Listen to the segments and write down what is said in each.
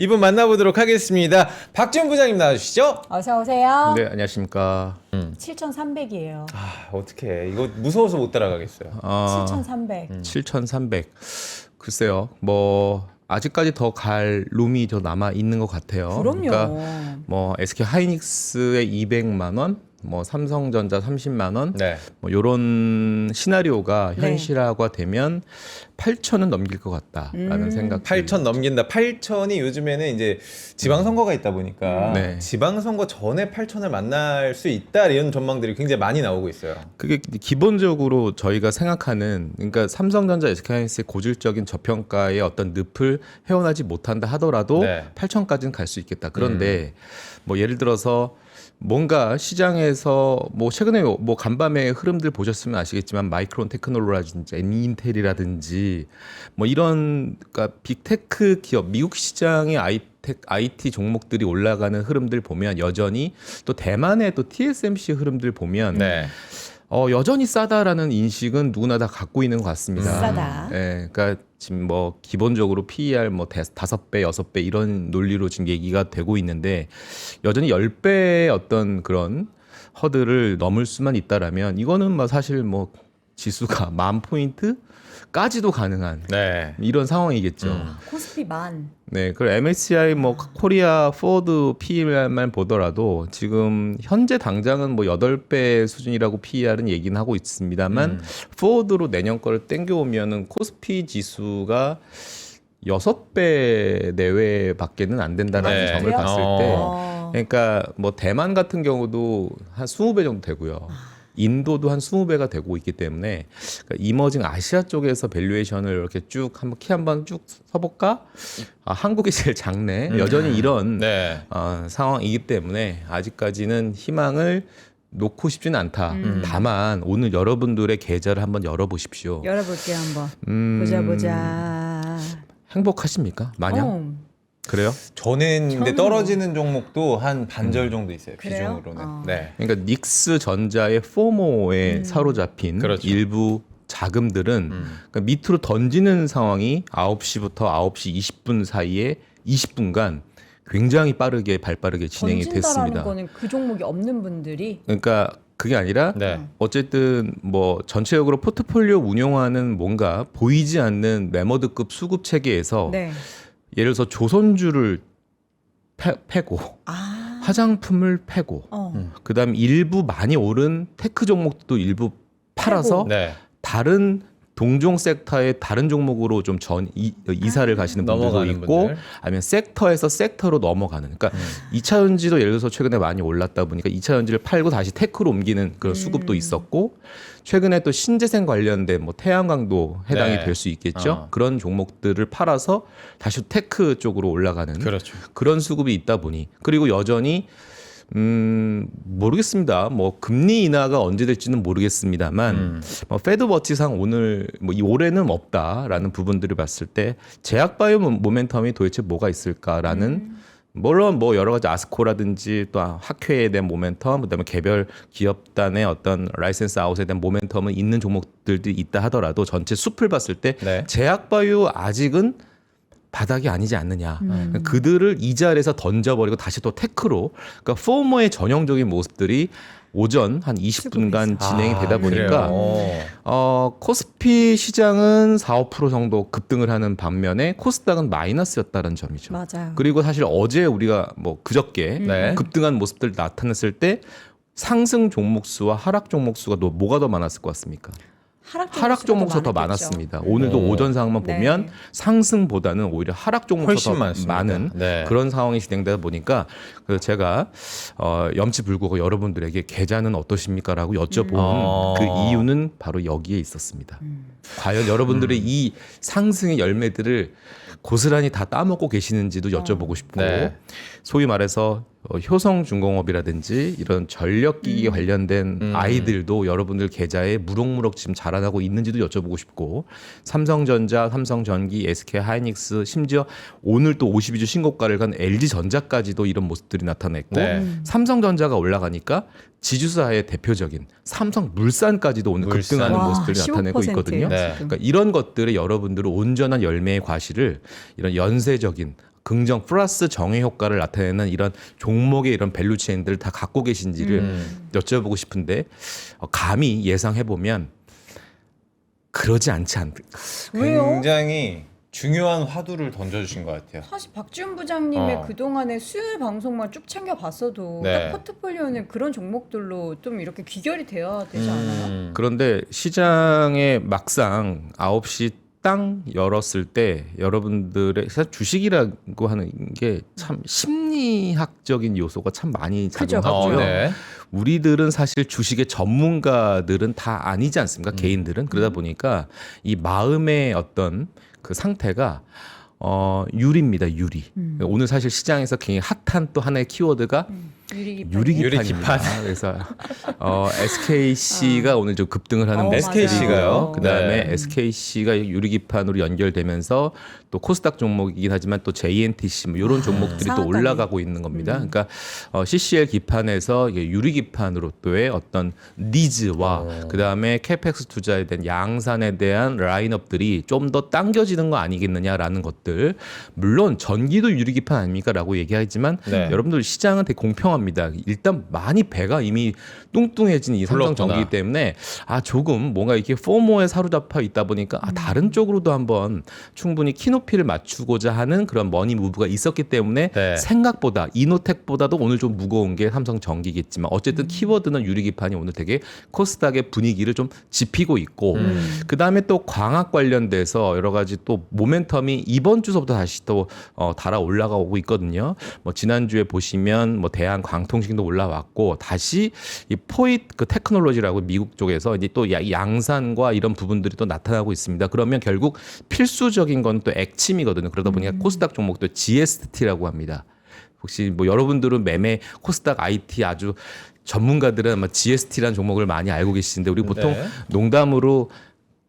이분 만나보도록 하겠습니다. 박지훈 부장님 나와주시죠. 어서 오세요. 네, 안녕하십니까. 7,300이에요. 어떡해. 이거 무서워서 못 따라가겠어요. 7,300. 7,300. 글쎄요, 뭐 아직까지 더 갈 룸이 더 남아 있는 것 같아요. 그럼요. 그러니까 뭐 SK 하이닉스의 200만 원, 뭐 삼성전자 30만 원, 네. 뭐 이런 시나리오가 네. 현실화가 되면 8천은 넘길 것 같다라는 생각. 8천 넘긴다. 8천이 요즘에는 이제 지방선거가 있다 보니까 네. 지방선거 전에 8천을 만날 수 있다 이런 전망들이 굉장히 많이 나오고 있어요. 그게 기본적으로 저희가 생각하는, 그러니까 삼성전자, SK하이닉스의 고질적인 저평가의 어떤 늪을 헤어나지 못한다 하더라도 네. 8천까지는 갈 수 있겠다. 그런데 뭐 예를 들어서 뭔가 시장에서 뭐 최근에 뭐 간밤의 흐름들 보셨으면 아시겠지만 마이크론 테크놀로지라든지 인텔이라든지 뭐 이런, 그러니까 빅테크 기업, 미국 시장의 IT 종목들이 올라가는 흐름들 보면 여전히, 또 대만의 또 TSMC 흐름들 보면 네. 여전히 싸다라는 인식은 누구나 다 갖고 있는 것 같습니다. 싸다. 예, 그러니까 지금 뭐 기본적으로 PER 뭐 5배, 6배 이런 논리로 지금 얘기가 되고 있는데, 여전히 10배의 어떤 그런 허들을 넘을 수만 있다라면 이거는 뭐 사실 뭐 지수가 10,000포인트까지도 가능한 네. 이런 상황이겠죠. 코스피 만. 네, 그 MSCI 뭐 코리아 포워드 PER만 보더라도 지금 현재 당장은 뭐 8배 수준이라고 PER은 얘기는 하고 있습니다만 포워드로 내년 거를 땡겨오면은 코스피 지수가 6배 내외밖에는 안 된다라는 네. 점을 봤을 때, 어. 그러니까 뭐 대만 같은 경우도 한 20배 정도 되고요. 인도도 한 20배가 되고 있기 때문에, 그러니까 이머징 아시아 쪽에서 밸류에이션을 이렇게 쭉 한번 키 한번 쭉 서볼까? 한국이 제일 작네. 여전히 이런 네. 상황이기 때문에 아직까지는 희망을 놓고 싶지는 않다. 다만 오늘 여러분들의 계좌를 한번 열어보십시오. 열어볼게요 한번. 보자. 행복하십니까? 마냥? 그래요? 저는 근데 저는 떨어지는 종목도 한 반절 정도 있어요. 그래요? 비중으로는. 네. 그러니까 닉스 전자의 포모에 사로잡힌 그렇죠. 일부 자금들은 그러니까 밑으로 던지는 상황이 9시부터 9시 20분 사이에 20분간 굉장히 빠르게 발빠르게 진행이 던진다라는 됐습니다. 거는 그 종목이 없는 분들이 그러니까 그게 아니라 네. 어쨌든 뭐 전체적으로 포트폴리오 운용하는 뭔가 보이지 않는 매머드급 수급 체계에서 네. 예를 들어서 조선주를 패고 아. 화장품을 패고 그다음 일부 많이 오른 테크 종목도 일부 팔아서 네. 다른 동종 섹터의 다른 종목으로 좀 이사를 가시는 분들도 넘어가는 있고, 분들. 아니면 섹터에서 섹터로 넘어가는. 그러니까 2차 전지도 예를 들어서 최근에 많이 올랐다 보니까 2차 전지를 팔고 다시 테크로 옮기는 그런 수급도 있었고, 최근에 또 신재생 관련된 뭐 태양광도 해당이 네. 될 수 있겠죠. 그런 종목들을 팔아서 다시 테크 쪽으로 올라가는 그렇죠. 그런 수급이 있다 보니, 그리고 여전히 모르겠습니다. 뭐 금리 인하가 언제 될지는 모르겠습니다만 뭐 페드 워치상 오늘 뭐 이 올해는 없다라는 부분들을 봤을 때 제약바이오 모멘텀이 도대체 뭐가 있을까라는, 물론 뭐 여러 가지 아스코라든지 또 학회에 대한 모멘텀, 그다음에 개별 기업단의 어떤 라이센스 아웃에 대한 모멘텀은 있는 종목들도 있다 하더라도 전체 숲을 봤을 때 네. 제약바이오 아직은 바닥이 아니지 않느냐. 그들을 이 자리에서 던져버리고 다시 또 테크로, 그러니까 포머의 전형적인 모습들이 오전 한 20분간 진행이 되다 보니까 코스피 시장은 4, 5% 정도 급등을 하는 반면에 코스닥은 마이너스였다는 점이죠. 맞아요. 그리고 사실 어제 우리가 뭐 그저께 네. 급등한 모습들 나타났을 때 상승 종목 수와 하락 종목 수가 뭐가 더 많았을 것 같습니까? 하락 종목 수가 더 많았습니다. 오늘도 오전 상황만 네. 보면 상승보다는 오히려 하락 종목 훨씬 수가 더 많습니다. 많은 네. 그런 상황이 진행되다 보니까, 그래서 제가 염치불구하고 여러분들에게 계좌는 어떠십니까라고 여쭤본 그 이유는 바로 여기에 있었습니다. 과연 여러분들의 이 상승의 열매들을 고스란히 다 따먹고 계시는지도 여쭤보고 싶고, 네. 소위 말해서 효성중공업이라든지 이런 전력기기에 관련된 아이들도 여러분들 계좌에 무럭무럭 지금 자라나고 있는지도 여쭤보고 싶고, 삼성전자, 삼성전기, SK하이닉스, 심지어 오늘 또 52주 신고가를 간 LG전자까지도 이런 모습들이 나타냈고, 네. 삼성전자가 올라가니까 지주사의 대표적인 삼성물산까지도 오늘 물산. 급등하는 와, 모습들이 나타내고 15% 있거든요. 네. 지금. 그러니까 이런 것들을 여러분들은 온전한 열매의 과실을 이런 연쇄적인 긍정 플러스 정의 효과를 나타내는 이런 종목의 이런 밸류 체인들을 다 갖고 계신지를 여쭤보고 싶은데 감히 예상해 보면 그러지 않지 않을까. 왜요? 굉장히 중요한 화두를 던져주신 것 같아요. 사실 박지훈 부장님의 어. 그동안의 수요일 방송만 쭉 챙겨봤어도 네. 딱 포트폴리오는 그런 종목들로 좀 이렇게 귀결이 되어야 되지 않아요? 그런데 시장에 막상 9시 땅 열었을 때 여러분들의 사실 주식이라고 하는 게 참 심리학적인 요소가 참 많이 그죠, 작용하고요. 그죠. 네. 우리들은 사실 주식의 전문가들은 다 아니지 않습니까? 개인들은 그러다 보니까 이 마음의 어떤 그 상태가 유리입니다. 유리. 오늘 사실 시장에서 굉장히 핫한 또 하나의 키워드가 유리기판입니다. 그래서 SKC가 오늘 좀 급등을 하는 SKC 가요? 그다음에 네. SKC가 유리기판으로 연결되면서 또 코스닥 종목이긴 하지만 또 JNTC 뭐 이런 종목들이 또 상한가네. 올라가고 있는 겁니다. 그러니까 CCL 기판에서 이게 유리기판으로 또의 어떤 니즈와 그다음에 캐펙스 투자에 대한 양산에 대한 라인업들이 좀 더 당겨지는 거 아니겠느냐라는 것들. 물론 전기도 유리기판 아닙니까라고 얘기하지만 네. 여러분들 시장은 되게 공평합니다. 일단 많이 배가 이미 뚱뚱해진 이 삼성 불렀구나. 전기 때문에 조금 뭔가 이렇게 포모에 사로잡혀 있다 보니까 다른 쪽으로도 한번 충분히 키높이를 맞추고자 하는 그런 머니 무브가 있었기 때문에 네. 생각보다 이노텍보다도 오늘 좀 무거운 게 삼성 전기겠지만 어쨌든 키워드는 유리기판이 오늘 되게 코스닥의 분위기를 좀 지피고 있고 그다음에 또 광학 관련돼서 여러 가지 또 모멘텀이 이번 주서부터 다시 또 달아 올라가고 있거든요. 뭐 지난주에 보시면 뭐 대한광통신도 올라왔고 다시 이 포잇 그 테크놀로지라고 미국 쪽에서 이제 또 양산과 이런 부분들이 또 나타나고 있습니다. 그러면 결국 필수적인 건 또 액침이거든요. 그러다 보니까 코스닥 종목도 GST라고 합니다. 혹시 뭐 여러분들은 매매 코스닥 IT 아주 전문가들은 아마 GST라는 종목을 많이 알고 계시는데 우리 보통 네. 농담으로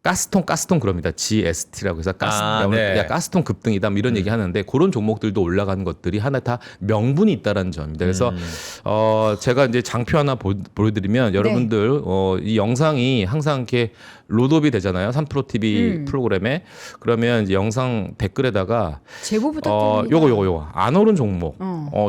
가스통 그럽니다. GST라고 해서 네. 야, 가스통 급등이다 뭐 이런 얘기 하는데 그런 종목들도 올라가는 것들이 하나 다 명분이 있다라는 점입니다. 그래서 제가 이제 장표 하나 보여드리면 여러분들 이 영상이 항상 이렇게 로드업이 되잖아요. 3프로 TV 프로그램에 그러면 이제 영상 댓글에다가 제보 부탁드립니다. 요거 안 오른 종목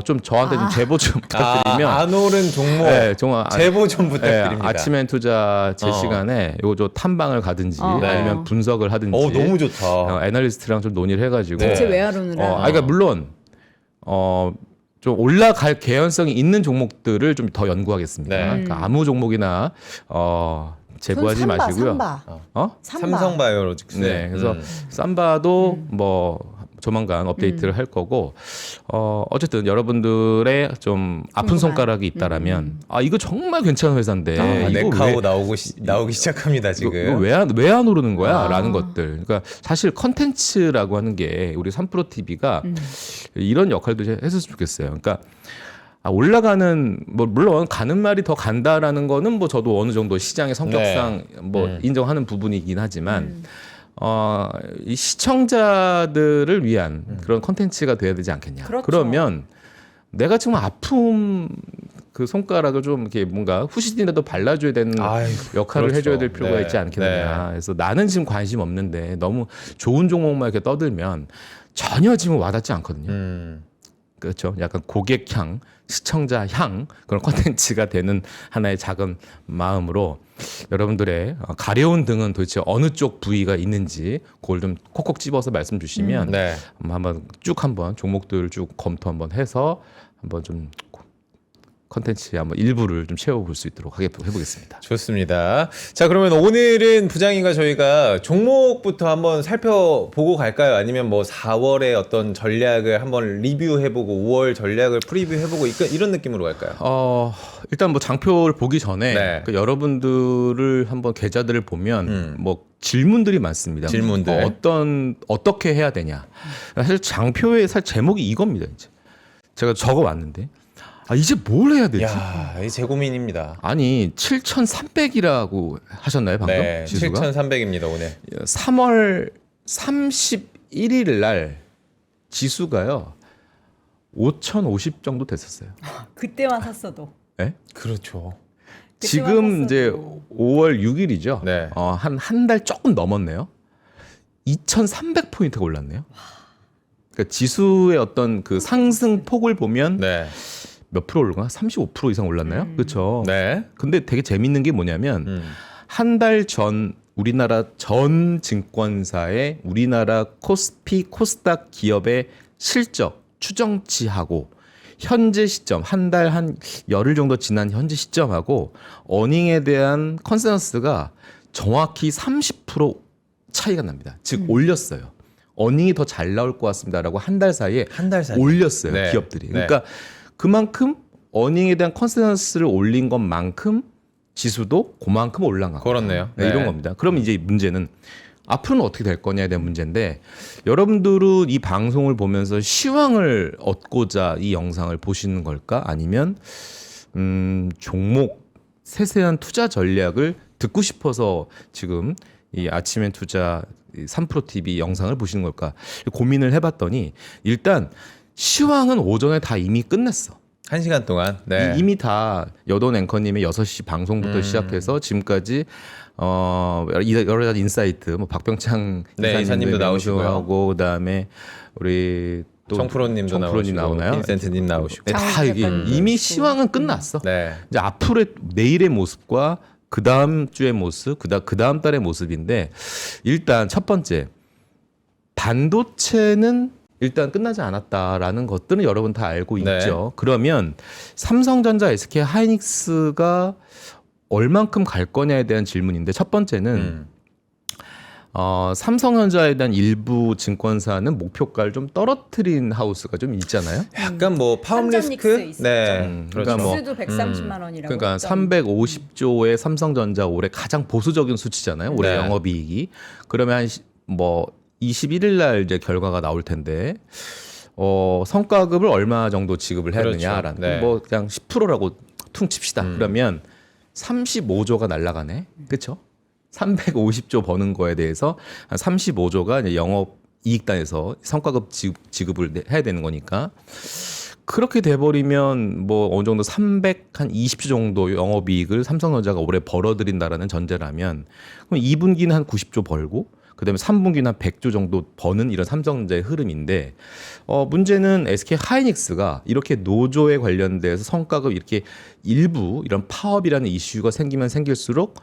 좀 저한테 좀 제보 좀 부탁드리면 안 오른 종목 네, 정말 제보 좀 부탁드립니다. 아침엔 투자 제 시간에 요거 저 탐방을 가든지 아니면 분석을 하든지. 너무 좋다. 애널리스트랑 좀 논의를 해가지고. 대체 왜 하루느라? 그러니까 물론 좀 올라갈 개연성이 있는 종목들을 좀 더 연구하겠습니다. 네. 그러니까 아무 종목이나 제보하지 마시고요. 삼성바이오로직스. 네, 그래서 삼바도 뭐 조만간 업데이트를 할 거고 어쨌든 여러분들의 좀 아픈 손가락이 있다라면 이거 정말 괜찮은 회사인데 이거 네카오 나오기 시작합니다 지금. 왜 안 오르는 거야? 라는 것들. 그러니까 사실 컨텐츠라고 하는 게 우리 3프로 TV가 이런 역할도 했으면 좋겠어요. 그러니까 올라가는 뭐 물론 가는 말이 더 간다라는 거는 뭐 저도 어느 정도 시장의 성격상 뭐 인정하는 부분이긴 하지만 이 시청자들을 위한 그런 컨텐츠가 돼야 되지 않겠냐. 그렇죠. 그러면 내가 지금 아픔 그 손가락을 좀 이렇게 뭔가 후시딘이라도 발라줘야 되는 역할을 그렇죠. 해줘야 될 필요가 네. 있지 않겠느냐. 그래서 나는 지금 관심 없는데 너무 좋은 종목만 이렇게 떠들면 전혀 지금 와닿지 않거든요. 그렇죠. 약간 고객향, 시청자향 그런 콘텐츠가 되는 하나의 작은 마음으로 여러분들의 가려운 등은 도대체 어느 쪽 부위가 있는지 그걸 좀 콕콕 집어서 말씀 주시면 네. 한번 쭉 한번 종목들 쭉 검토 한번 해서 한번 좀 컨텐츠에 한번 일부를 좀 채워볼 수 있도록 해보겠습니다. 좋습니다. 자, 그러면 오늘은 부장님과 저희가 종목부터 한번 살펴보고 갈까요? 아니면 뭐 4월에 어떤 전략을 한번 리뷰해보고 5월 전략을 프리뷰해보고 이런 느낌으로 갈까요? 일단 뭐 장표를 보기 전에 네. 그 여러분들을 한번 계좌들을 보면 뭐 질문들이 많습니다. 질문들. 어떻게 해야 되냐. 사실 장표의 제목이 이겁니다. 이제 제가 적어왔는데 이제 뭘 해야 되지? 야, 이 제 고민입니다. 아니 7,300이라고 하셨나요 방금? 네, 지수가? 7,300입니다 오늘. 3월 31일 날 지수가요 5,050 정도 됐었어요. 그때만 샀어도. 네? 그렇죠. 지금 이제 샀어도. 5월 6일이죠. 네. 한 달 조금 넘었네요. 2,300포인트가 올랐네요. 그러니까 지수의 어떤 그 상승 폭을 보면 네. 몇 프로 올랐나? 35% 이상 올랐나요? 그렇죠. 네. 근데 되게 재밌는 게 뭐냐면 한 달 전 우리나라 전 증권사의 우리나라 코스피 코스닥 기업의 실적 추정치하고 현재 시점 한 달 한 열흘 정도 지난 현재 시점하고 어닝에 대한 컨센서스가 정확히 30% 차이가 납니다. 즉 올렸어요. 어닝이 더 잘 나올 것 같습니다라고 한 달 사이에 한 달 사이 올렸어요. 네. 기업들이. 네. 그러니까 그만큼 어닝에 대한 컨센서스를 올린 것만큼 지수도 그만큼 올라간 거예요. 그렇네요. 네, 네. 이런 겁니다. 그럼 이제 문제는 앞으로는 어떻게 될 거냐에 대한 문제인데 여러분들은 이 방송을 보면서 시황을 얻고자 이 영상을 보시는 걸까? 아니면 종목 세세한 투자 전략을 듣고 싶어서 지금 이 아침엔 투자 3프로 TV 영상을 보시는 걸까? 고민을 해봤더니 일단 시황은 오전에 다 이미 끝냈어. 1시간 동안. 네. 이미 다 여돈 앵커님의 6시 방송부터 시작해서 지금까지 여러 가지 인사이트 뭐 박병창 네, 이사님도 나오시고요. 하고 그다음에 우리 또 정프로님도 정프로님 나오시고 나오나요? 빈센트님 나오시고. 네, 다 장훈 이게 작가님도 이미 나오시고. 시황은 끝났어. 네. 이제 앞으로의 내일의 모습과 그 다음 주의 모습, 그 다음 달의 모습인데 일단 첫 번째 반도체는 일단 끝나지 않았다라는 것들은 여러분 다 알고 네. 있죠. 그러면 삼성전자, SK 하이닉스가 얼만큼 갈 거냐에 대한 질문인데 첫 번째는 삼성전자에 대한 일부 증권사는 목표가를 좀 떨어뜨린 하우스가 좀 있잖아요. 약간 뭐 파업 삼성닉스 리스크? 있었죠. 네. 그러니까 뭐 지수도 130만 원이라고. 그러니까 했던. 350조의 삼성전자 올해 가장 보수적인 수치잖아요. 올해 네. 영업이익이. 그러면 뭐 21일 날 이제 결과가 나올 텐데 성과급을 얼마 정도 지급을 해야 그렇죠. 되냐라는 네. 뭐 그냥 10%라고 퉁 칩시다. 그러면 35조가 날라가네. 그렇죠? 350조 버는 거에 대해서 한 35조가 이제 영업 이익단에서 성과급 지급을 해야 되는 거니까 그렇게 돼버리면 뭐 어느 정도 320조 정도 영업이익을 삼성전자가 올해 벌어들인다라는 전제라면 그럼 2분기는 한 90조 벌고 그다음에 3분기는 한 100조 정도 버는 이런 삼성전자의 흐름인데 문제는 SK 하이닉스가 이렇게 노조에 관련돼서 성과급 이렇게 일부 이런 파업이라는 이슈가 생기면 생길수록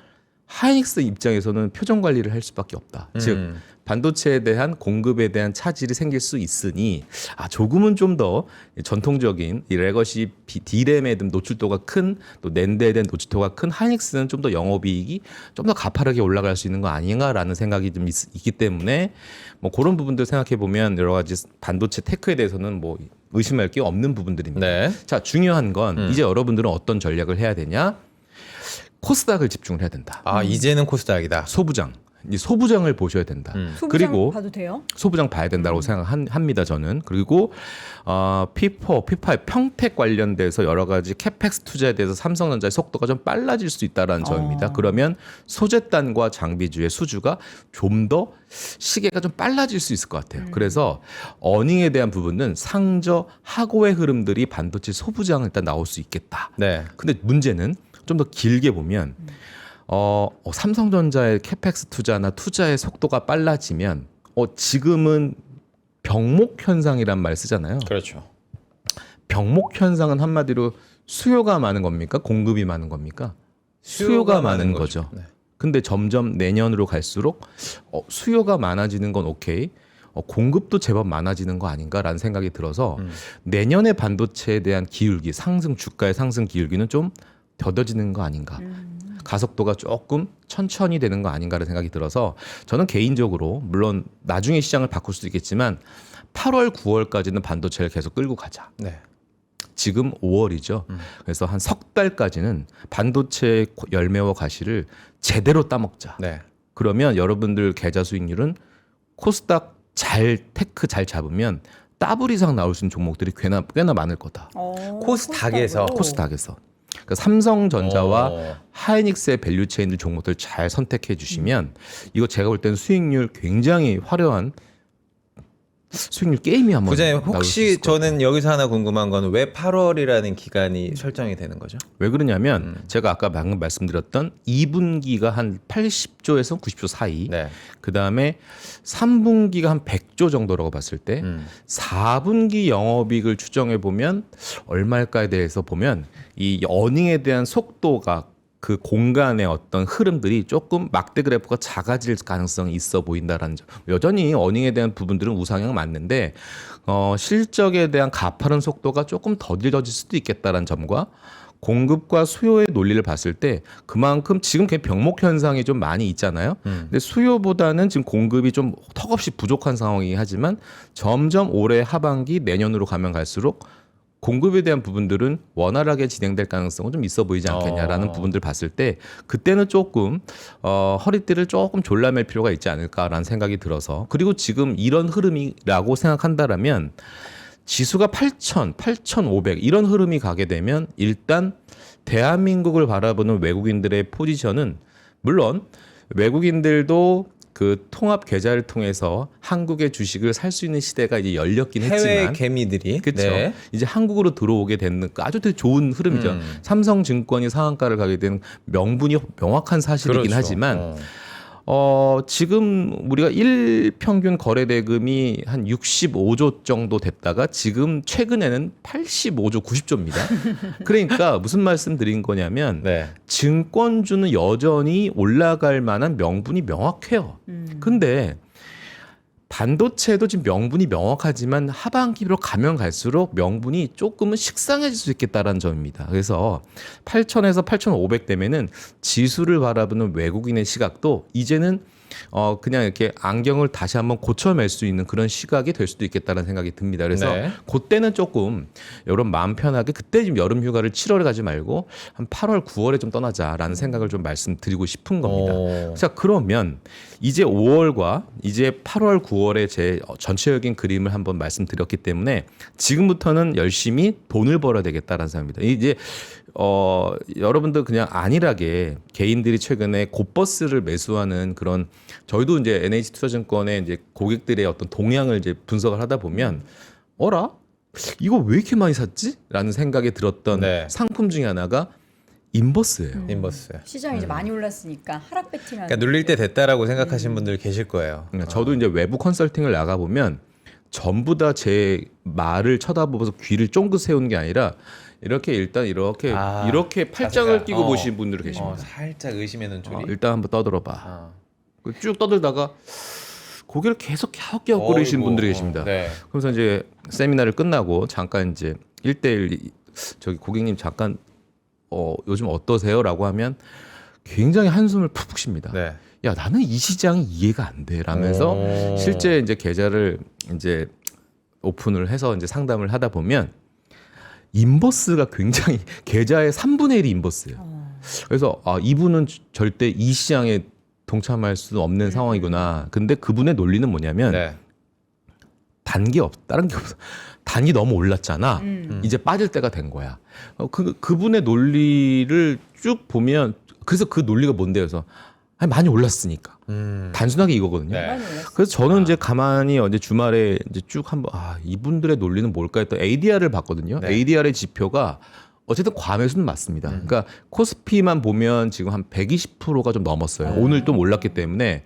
하이닉스 입장에서는 표정 관리를 할 수밖에 없다. 즉 반도체에 대한 공급에 대한 차질이 생길 수 있으니 조금은 좀 더 전통적인 이 레거시 D램에 대한 노출도가 큰 또 낸드에 대한 노출도가 큰 하이닉스는 좀 더 영업이익이 좀 더 가파르게 올라갈 수 있는 거 아닌가라는 생각이 좀 있기 때문에 뭐 그런 부분들 생각해 보면 여러 가지 반도체 테크에 대해서는 뭐 의심할 게 없는 부분들입니다. 네. 자, 중요한 건 이제 여러분들은 어떤 전략을 해야 되냐? 코스닥을 집중을 해야 된다. 이제는 코스닥이다. 소부장. 이 소부장을 보셔야 된다. 소부장 그리고 봐도 돼요? 소부장 봐야 된다고 생각합니다. 저는. 그리고 P4, P5 평택 관련돼서 여러 가지 캐펙스 투자에 대해서 삼성전자의 속도가 좀 빨라질 수 있다라는 점입니다. 그러면 소재단과 장비주의 수주가 좀 더 시계가 좀 빨라질 수 있을 것 같아요. 그래서 어닝에 대한 부분은 상저 하고의 흐름들이 반도체 소부장은 일단 나올 수 있겠다. 네. 근데 문제는 좀 더 길게 보면 삼성전자의 캐펙스 투자나 투자의 속도가 빨라지면 지금은 병목 현상이란 말 쓰잖아요. 그렇죠. 병목 현상은 한마디로 수요가 많은 겁니까? 공급이 많은 겁니까? 수요가 많은 거죠. 네. 근데 점점 내년으로 갈수록 수요가 많아지는 건 오케이. 공급도 제법 많아지는 거 아닌가라는 생각이 들어서 내년에 반도체에 대한 기울기, 주가의 상승 기울기는 좀 더뎌지는 거 아닌가. 가속도가 조금 천천히 되는 거 아닌가라는 생각이 들어서 저는 개인적으로 물론 나중에 시장을 바꿀 수도 있겠지만 8월, 9월까지는 반도체를 계속 끌고 가자. 네. 지금 5월이죠. 그래서 한 석 달까지는 반도체 열매와 과실을 제대로 따먹자. 네. 그러면 여러분들 계좌 수익률은 코스닥 테크 잘 잡으면 더블 이상 나올 수 있는 종목들이 꽤나 많을 거다. 코스닥에서. 코스닥에서. 그러니까 삼성전자와 오. 하이닉스의 밸류체인들 종목들 잘 선택해 주시면 이거 제가 볼 때는 수익률 굉장히 화려한 수익률 게임이 한번 부장님 나올 수 혹시 있을 것 같아요. 저는 여기서 하나 궁금한 건 왜 8월이라는 기간이 설정이 되는 거죠? 왜 그러냐면 제가 아까 방금 말씀드렸던 2분기가 한 80조에서 90조 사이, 네. 그 다음에 3분기가 한 100조 정도라고 봤을 때 4분기 영업이익을 추정해 보면 얼마일까에 대해서 보면 이 어닝에 대한 속도가 그 공간의 어떤 흐름들이 조금 막대 그래프가 작아질 가능성이 있어 보인다라는 점. 여전히 어닝에 대한 부분들은 우상향 맞는데 실적에 대한 가파른 속도가 조금 더뎌질 수도 있겠다라는 점과 공급과 수요의 논리를 봤을 때 그만큼 지금 병목 현상이 좀 많이 있잖아요. 근데 수요보다는 지금 공급이 좀 턱없이 부족한 상황이긴 하지만 점점 올해 하반기 내년으로 가면 갈수록 공급에 대한 부분들은 원활하게 진행될 가능성은 좀 있어 보이지 않겠냐라는 부분들 봤을 때 그때는 조금 허리띠를 조금 졸라맬 필요가 있지 않을까라는 생각이 들어서 그리고 지금 이런 흐름이라고 생각한다라면 지수가 8,000, 8,500 이런 흐름이 가게 되면 일단 대한민국을 바라보는 외국인들의 포지션은 물론 외국인들도 그 통합 계좌를 통해서 한국의 주식을 살 수 있는 시대가 이제 열렸긴 해외 했지만 개미들이 그렇죠. 네. 이제 한국으로 들어오게 되는 아주 되게 좋은 흐름이죠. 삼성증권이 상한가를 가게 된 명분이 명확한 사실이긴 그렇죠. 하지만 지금 우리가 일평균 거래 대금이 한 65조 정도 됐다가 지금 최근에는 85조, 90조입니다. 그러니까 무슨 말씀 드린 거냐면 네. 증권주는 여전히 올라갈 만한 명분이 명확해요. 근데 반도체도 지금 명분이 명확하지만 하반기로 가면 갈수록 명분이 조금은 식상해질 수 있겠다라는 점입니다. 그래서 8,000에서 8,500 되면은 지수를 바라보는 외국인의 시각도 이제는 그냥 이렇게 안경을 다시 한번 고쳐맬 수 있는 그런 시각이 될 수도 있겠다는 생각이 듭니다. 그래서 네. 그때는 조금 여러분 마음 편하게 그때 지금 여름 휴가를 7월에 가지 말고 한 8월, 9월에 좀 떠나자라는 생각을 좀 말씀드리고 싶은 겁니다. 자, 그러면 이제 5월과 이제 8월, 9월의 제 전체적인 그림을 한번 말씀드렸기 때문에 지금부터는 열심히 돈을 벌어야 되겠다라는 생각입니다. 이제 여러분들 그냥 안일하게 개인들이 최근에 곧버스를 매수하는 그런 저희도 이제 NH투자증권의 이제 고객들의 어떤 동향을 이제 분석을 하다 보면 어라? 이거 왜 이렇게 많이 샀지? 라는 생각이 들었던 네. 상품 중에 하나가 인버스예요. 인버스. 시장이 이제 많이 올랐으니까 하락 배팅하는. 그러니까 눌릴 때 됐다라고 생각하시는 분들 계실 거예요. 그러니까 저도 이제 외부 컨설팅을 나가 보면 전부 다 제 말을 쳐다보면서 귀를 쫑긋 세우는 게 아니라 이렇게 일단 이렇게 팔짱을 자세가. 끼고 보시는 분들이 계십니다. 살짝 의심의 눈초리. 일단 한번 떠들어봐. 쭉 떠들다가 고개를 계속 갸웃갸웃거리시는 분들이 계십니다. 네. 그래서 이제 세미나를 끝나고 잠깐 이제 1대1 저기 고객님 잠깐 요즘 어떠세요?라고 하면 굉장히 한숨을 푹푹 쉽니다. 네. 야, 나는 이 시장이 이해가 안 돼. 라면서 실제 이제 계좌를 이제 오픈을 해서 이제 상담을 하다 보면 인버스가 굉장히 계좌의 3분의 1이 인버스예요. 그래서 이분은 절대 이 시장에 동참할 수 없는 상황이구나. 근데 그분의 논리는 뭐냐면 네. 단기 다른 게 없어. 단기 너무 올랐잖아. 이제 빠질 때가 된 거야. 그분의 논리를 쭉 보면 그래서 그 논리가 뭔데요? 그래서 아니, 많이 올랐으니까. 단순하게 이거거든요. 네. 많이 올랐어요. 그래서 저는 이제 가만히 어제 주말에 이제 쭉 한번 이분들의 논리는 뭘까 했던 ADR을 봤거든요. 네. ADR의 지표가 어쨌든 과매수는 맞습니다. 그러니까 코스피만 보면 지금 한 120%가 좀 넘었어요. 오늘 좀 올랐기 때문에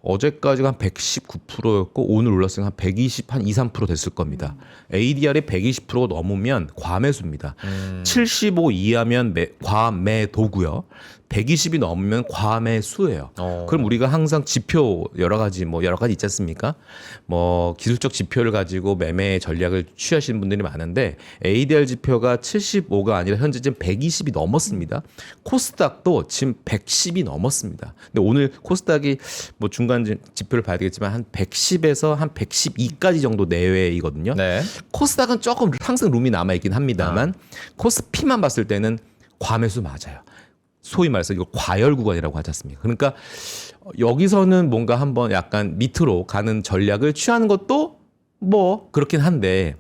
어제까지가 한 119%였고 오늘 올랐으면 한 120, 한 2, 3% 됐을 겁니다. ADR이 120%가 넘으면 과매수입니다. 75 이하면 과매도고요. 120이 넘으면 과매수예요. 그럼 우리가 항상 지표 여러 가지 있지 않습니까? 기술적 지표를 가지고 매매 전략을 취하시는 분들이 많은데 ADR 지표가 75가 아니라 현재 지금 120이 넘었습니다. 코스닥도 지금 110이 넘었습니다. 근데 오늘 코스닥이 중간 지표를 봐야 되겠지만 한 110에서 한 112까지 정도 내외이거든요. 네. 코스닥은 조금 상승 룸이 남아 있긴 합니다만 코스피만 봤을 때는 과매수 맞아요. 소위 말해서 이걸 과열 구간이라고 하지 않습니까? 그러니까 여기서는 뭔가 한번 약간 밑으로 가는 전략을 취하는 것도 그렇긴 한데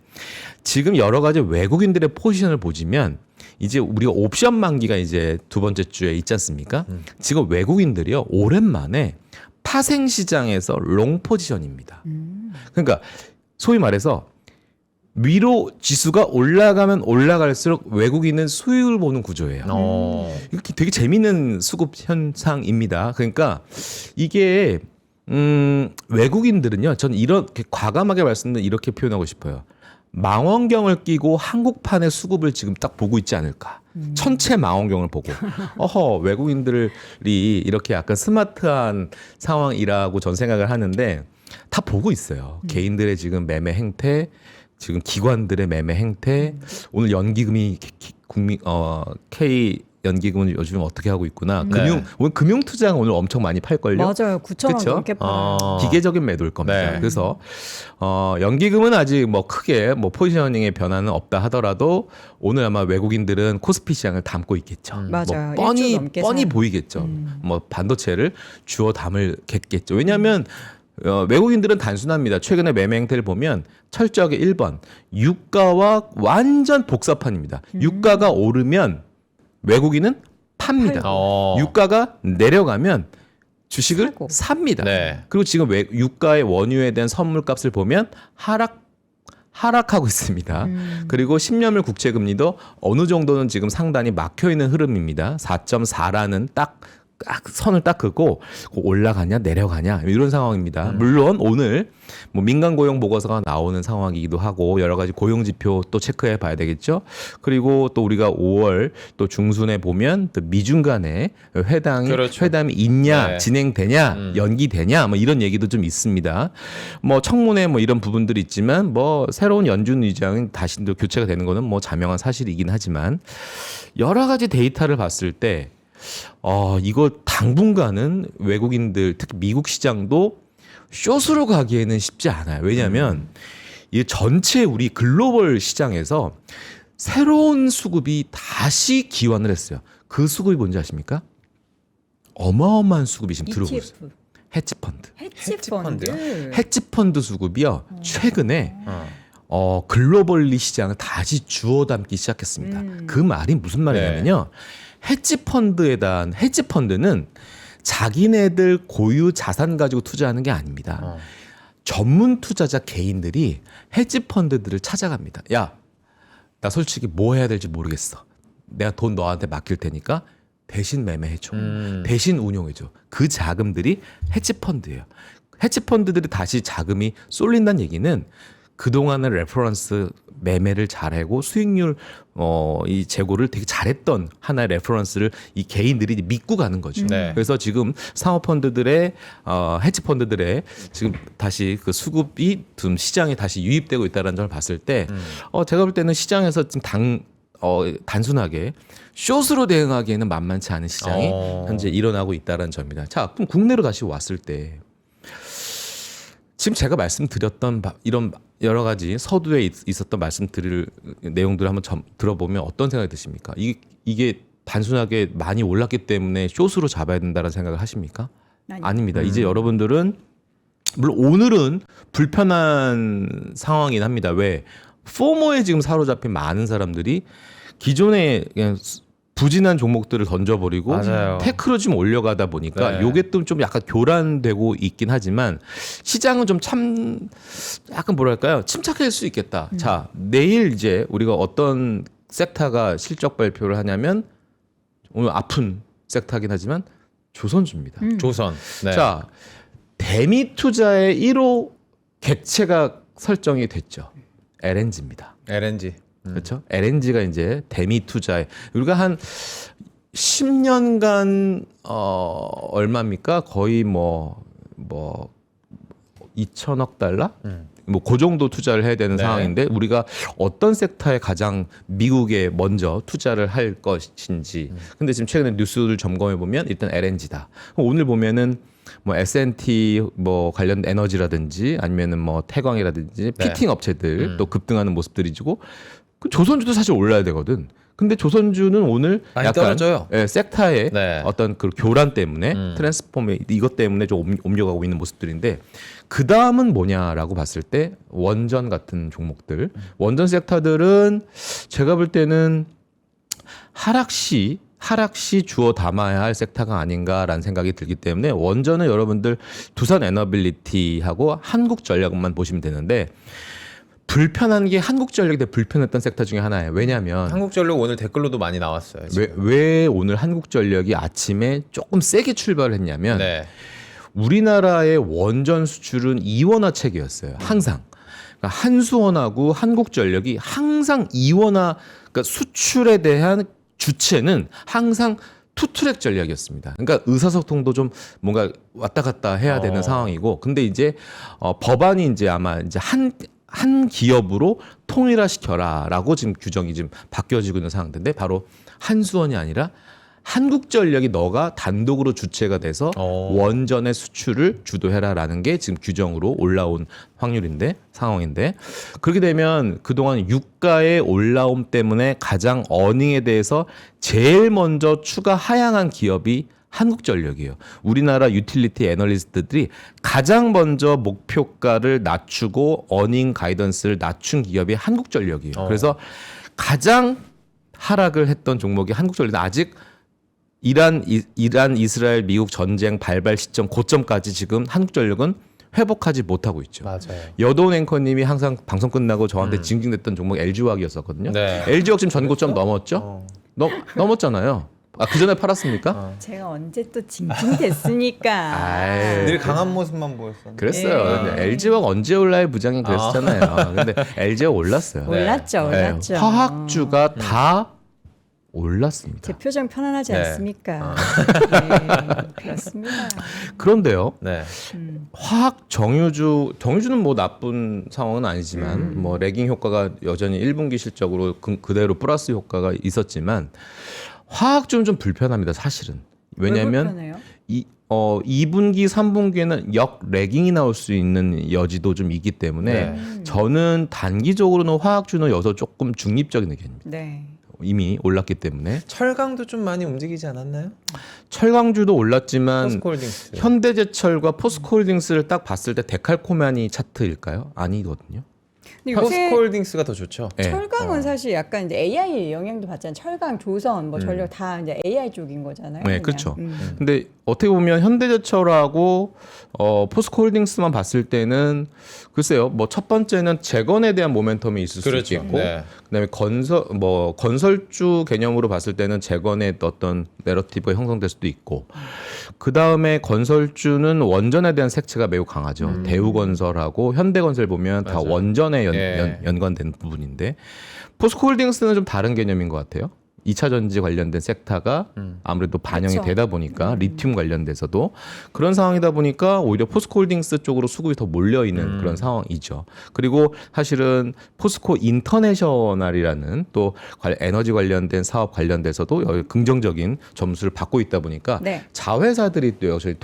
지금 여러 가지 외국인들의 포지션을 보시면 이제 우리가 옵션 만기가 이제 두 번째 주에 있지 않습니까? 지금 외국인들이요 오랜만에 파생 시장에서 롱 포지션입니다. 그러니까 소위 말해서 위로 지수가 올라가면 올라갈수록 외국인은 수익을 보는 구조예요. 이렇게 되게 재미있는 수급 현상입니다. 그러니까 이게 외국인들은요. 저는 이렇게 과감하게 말씀드리면 이렇게 표현하고 싶어요. 망원경을 끼고 한국판의 수급을 지금 딱 보고 있지 않을까. 천체 망원경을 보고 외국인들이 이렇게 약간 스마트한 상황이라고 전 생각을 하는데 다 보고 있어요. 개인들의 지금 매매 행태, 지금 기관들의 매매 행태, 오늘 연기금이 K 연기금은 요즘 어떻게 하고 있구나. 오늘 금융투자가 오늘 엄청 많이 팔걸요. 맞아요. 9천 원 그쵸? 넘게 팔아요. 기계적인 매도일 겁니다. 네. 그래서 연기금은 아직 뭐 크게 뭐 포지셔닝의 변화는 없다 하더라도 오늘 아마 외국인들은 코스피 시장을 담고 있겠죠. 맞아요. 뭐 일주 넘게 뻔히 사요. 보이겠죠. 뭐 반도체를 주워 담을겠죠. 왜냐하면 외국인들은 단순합니다. 최근에 매매 행태를 보면 철저하게 1번 유가와 완전 복사판입니다. 유가가 오르면 외국인은 팝니다. 유가가 내려가면 주식을 사고. 삽니다. 네. 그리고 지금 유가의 원유에 대한 선물값을 보면 하락하고 있습니다. 그리고 10년물 국채금리도 어느 정도는 지금 상단이 막혀 있는 흐름입니다. 4.4라는 딱 선을 딱 긋고 올라가냐 내려가냐 이런 상황입니다. 물론 오늘 뭐 민간 고용 보고서가 나오는 상황이기도 하고 여러 가지 고용 지표 또 체크해 봐야 되겠죠. 그리고 또 우리가 5월 또 중순에 보면 또 미중 간의 회담이 있냐, 네. 진행되냐, 연기되냐 뭐 이런 얘기도 좀 있습니다. 뭐 청문회 뭐 이런 부분들이 있지만 뭐 새로운 연준 의장이 다시 또 교체가 되는 거는 뭐 자명한 사실이긴 하지만 여러 가지 데이터를 봤을 때 이거 당분간은 외국인들 특히 미국 시장도 숏으로 가기에는 쉽지 않아요. 왜냐하면 이 전체 우리 글로벌 시장에서 새로운 수급이 다시 기원을 했어요. 그 수급이 뭔지 아십니까? 어마어마한 수급이 지금 들어오고 있어요. ETF. 헤지펀드. 헤지펀드. 헤지펀드 수급이요. 최근에 글로벌리 시장을 다시 주워 담기 시작했습니다. 그 말이 무슨 말이냐면요. 헤지펀드에 대한 헤지펀드는 자기네들 고유 자산 가지고 투자하는 게 아닙니다. 전문 투자자 개인들이 헤지펀드들을 찾아갑니다. 야, 나 솔직히 뭐 해야 될지 모르겠어. 내가 돈 너한테 맡길 테니까 대신 매매해줘. 대신 운용해줘. 그 자금들이 헤지펀드예요. 헤지펀드들이 다시 자금이 쏠린다는 얘기는 그동안의 레퍼런스 매매를 잘하고 수익률 이 재고를 되게 잘했던 하나의 레퍼런스를 이 개인들이 믿고 가는 거죠. 네. 그래서 지금 상호펀드들의 헤지펀드들의 지금 다시 그 수급이 좀 시장에 다시 유입되고 있다는 점을 봤을 때 제가 볼 때는 시장에서 지금 단순하게 숏으로 대응하기에는 만만치 않은 시장이 현재 일어나고 있다는 점입니다. 자, 그럼 국내로 다시 왔을 때 지금 제가 말씀드렸던 이런 여러 가지 서두에 있었던 말씀드릴 내용들을 한번 들어보면 어떤 생각이 드십니까? 이게 단순하게 많이 올랐기 때문에 숏으로 잡아야 된다는 생각을 하십니까? 아닙니다. 이제 여러분들은 물론 오늘은 불편한 상황이긴 합니다. 왜? 포모에 지금 사로잡힌 많은 사람들이 기존에 그냥 부진한 종목들을 던져버리고 맞아요. 테크로 좀 올려가다 보니까 요게 또 좀 약간 교란되고 있긴 하지만 시장은 좀 약간 뭐랄까요 침착할 수 있겠다. 자, 내일 이제 우리가 어떤 섹터가 실적 발표를 하냐면 오늘 아픈 섹터긴 하지만 조선주입니다. 조선. 네. 자, 대미 투자의 1호 객체가 설정이 됐죠. LNG입니다. LNG. 그렇죠? LNG가 이제 대미 투자에 우리가 한 10년간 얼마입니까? 거의 뭐 2천억 달러? 뭐 그 정도 투자를 해야 되는 네. 상황인데 우리가 어떤 섹터에 가장 미국에 먼저 투자를 할 것인지. 근데 지금 최근에 뉴스를 점검해 보면 일단 LNG다. 오늘 보면은 뭐 S&T 뭐 관련 에너지라든지 아니면은 뭐 태광이라든지 피팅 업체들 또 급등하는 모습들이고 그 조선주도 사실 올라야 되거든. 근데 조선주는 오늘 많이 약간 떨어져요. 섹터의 네. 어떤 그 교란 때문에 트랜스폼에 이것 때문에 좀 옮겨가고 있는 모습들인데 그 다음은 뭐냐라고 봤을 때 원전 같은 종목들, 원전 섹터들은 제가 볼 때는 하락 시 하락시 주워 담아야 할 섹터가 아닌가라는 생각이 들기 때문에 원전은 여러분들 두산 에너빌리티하고 한국전력만 보시면 되는데 불편한 게 한국전력이 되게 불편했던 섹터 중에 하나예요. 왜냐하면 한국전력 오늘 댓글로도 많이 나왔어요. 지금. 왜 오늘 한국전력이 아침에 조금 세게 출발을 했냐면 네. 우리나라의 원전 수출은 이원화책이었어요. 항상. 그러니까 한수원하고 한국전력이 항상 이원화, 그러니까 수출에 대한 주체는 항상 투트랙 전략이었습니다. 그러니까 의사소통도 좀 뭔가 왔다 갔다 해야 되는 상황이고, 근데 이제 법안이 이제 아마 이제 한 기업으로 통일화시켜라라고 지금 규정이 지금 바뀌어지고 있는 상황인데 바로 한수원이 아니라 한국전력이 너가 단독으로 주체가 돼서 원전의 수출을 주도해라라는 게 지금 규정으로 올라온 상황인데 그렇게 되면 그동안 유가의 올라옴 때문에 가장 어닝에 대해서 제일 먼저 추가 하향한 기업이 한국전력이에요. 우리나라 유틸리티 애널리스트들이 가장 먼저 목표가를 낮추고 어닝 가이던스를 낮춘 기업이 한국전력이에요. 그래서 가장 하락을 했던 종목이 한국전력인데 아직 이란, 이스라엘, 미국 전쟁 발발 시점 고점까지 지금 한국전력은 회복하지 못하고 있죠. 맞아요. 여돈 앵커님이 항상 방송 끝나고 저한테 징징댔던 종목 LG화학이었었거든요. 네. LG화학 지금 전 고점 넘었죠? 넘었잖아요. 아, 그 전에 팔았습니까? 제가 언제 또 징징댔습니까? 아이, 늘 강한 모습만 보였었는데. 그랬어요. LG화학 언제 올라요 부장이 그랬었잖아요. 근데 LG화학 올랐어요. 올랐죠, 네. 올랐죠. 화학주가 다 올랐습니다. 제 표정 편안하지 네. 않습니까? 네, 그렇습니다. 그런데요. 네. 화학 정유주는 뭐 나쁜 상황은 아니지만 뭐 레깅 효과가 여전히 1분기 실적으로 그대로 플러스 효과가 있었지만 화학주는 좀 불편합니다. 사실은. 왜냐하면 2분기, 3분기에는 역 레깅이 나올 수 있는 여지도 좀 있기 때문에 저는 단기적으로는 화학주는 여기서 조금 중립적인 의견입니다. 네. 이미 올랐기 때문에 철강도 좀 많이 움직이지 않았나요? 철강주도 올랐지만 포스코홀딩스. 현대제철과 포스코홀딩스를 딱 봤을 때 데칼코마니 차트일까요? 아니거든요. 근데 요새 포스코홀딩스가 더 좋죠. 네. 철강은 사실 약간 이제 AI 영향도 받잖아요. 철강, 조선, 뭐 전력 다 이제 AI 쪽인 거잖아요. 네, 그냥. 그렇죠. 근데 어떻게 보면 현대제철하고 포스코홀딩스만 봤을 때는 글쎄요, 뭐 첫 번째는 재건에 대한 모멘텀이 있을 그렇죠. 수 있고, 네. 그다음에 건설주 개념으로 봤을 때는 재건의 어떤 내러티브가 형성될 수도 있고, 그 다음에 건설주는 원전에 대한 색채가 매우 강하죠. 대우건설하고 현대건설 보면 다 맞아요. 원전에 예. 연관된 부분인데, 포스코홀딩스는 좀 다른 개념인 것 같아요. 2차 전지 관련된 섹터가 아무래도 반영이 그렇죠. 되다 보니까 리튬 관련돼서도 그런 상황이다 보니까 오히려 포스코홀딩스 쪽으로 수급이 더 몰려 있는 그런 상황이죠. 그리고 사실은 포스코 인터내셔널이라는 또 에너지 관련된 사업 관련돼서도 긍정적인 점수를 받고 있다 보니까 네. 자회사들이 또 여전히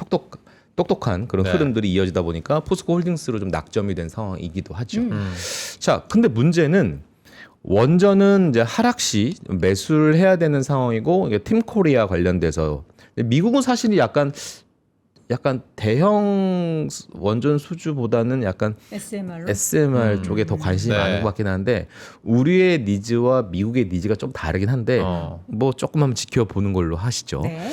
똑똑한 그런 네. 흐름들이 이어지다 보니까 포스코홀딩스로 좀 낙점이 된 상황이기도 하죠. 자, 근데 문제는 원전은 이제 하락시 매수를 해야 되는 상황이고 이게 팀코리아 관련돼서 미국은 사실 약간 대형 원전 수주보다는 약간 SMR로 SMR 쪽에 더 관심이 네. 많은 것 같긴 한데 우리의 니즈와 미국의 니즈가 좀 다르긴 한데 뭐 조금 한번 지켜보는 걸로 하시죠. 네.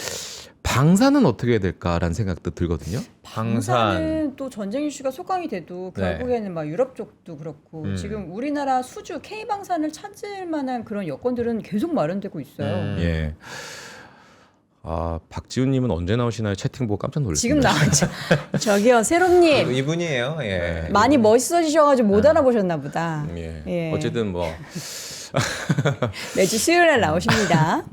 방사는 어떻게 해야 될까라는 생각도 들거든요. 방사는 또 전쟁 이슈가 속강이 돼도 네. 결국에는 막 유럽 쪽도 그렇고 지금 우리나라 수주 K 방산을 찾을 만한 그런 여건들은 계속 마련되고 있어요. 예. 아, 박지훈님은 언제 나오시나요? 채팅 보고 깜짝 지금 놀랐습니다. 나왔죠. 저기요, 세롬님 이분이에요. 예. 많이 멋있어지셔가지고 못 알아보셨나 보다. 예. 예. 어쨌든 뭐 매주 수요일에 나오십니다.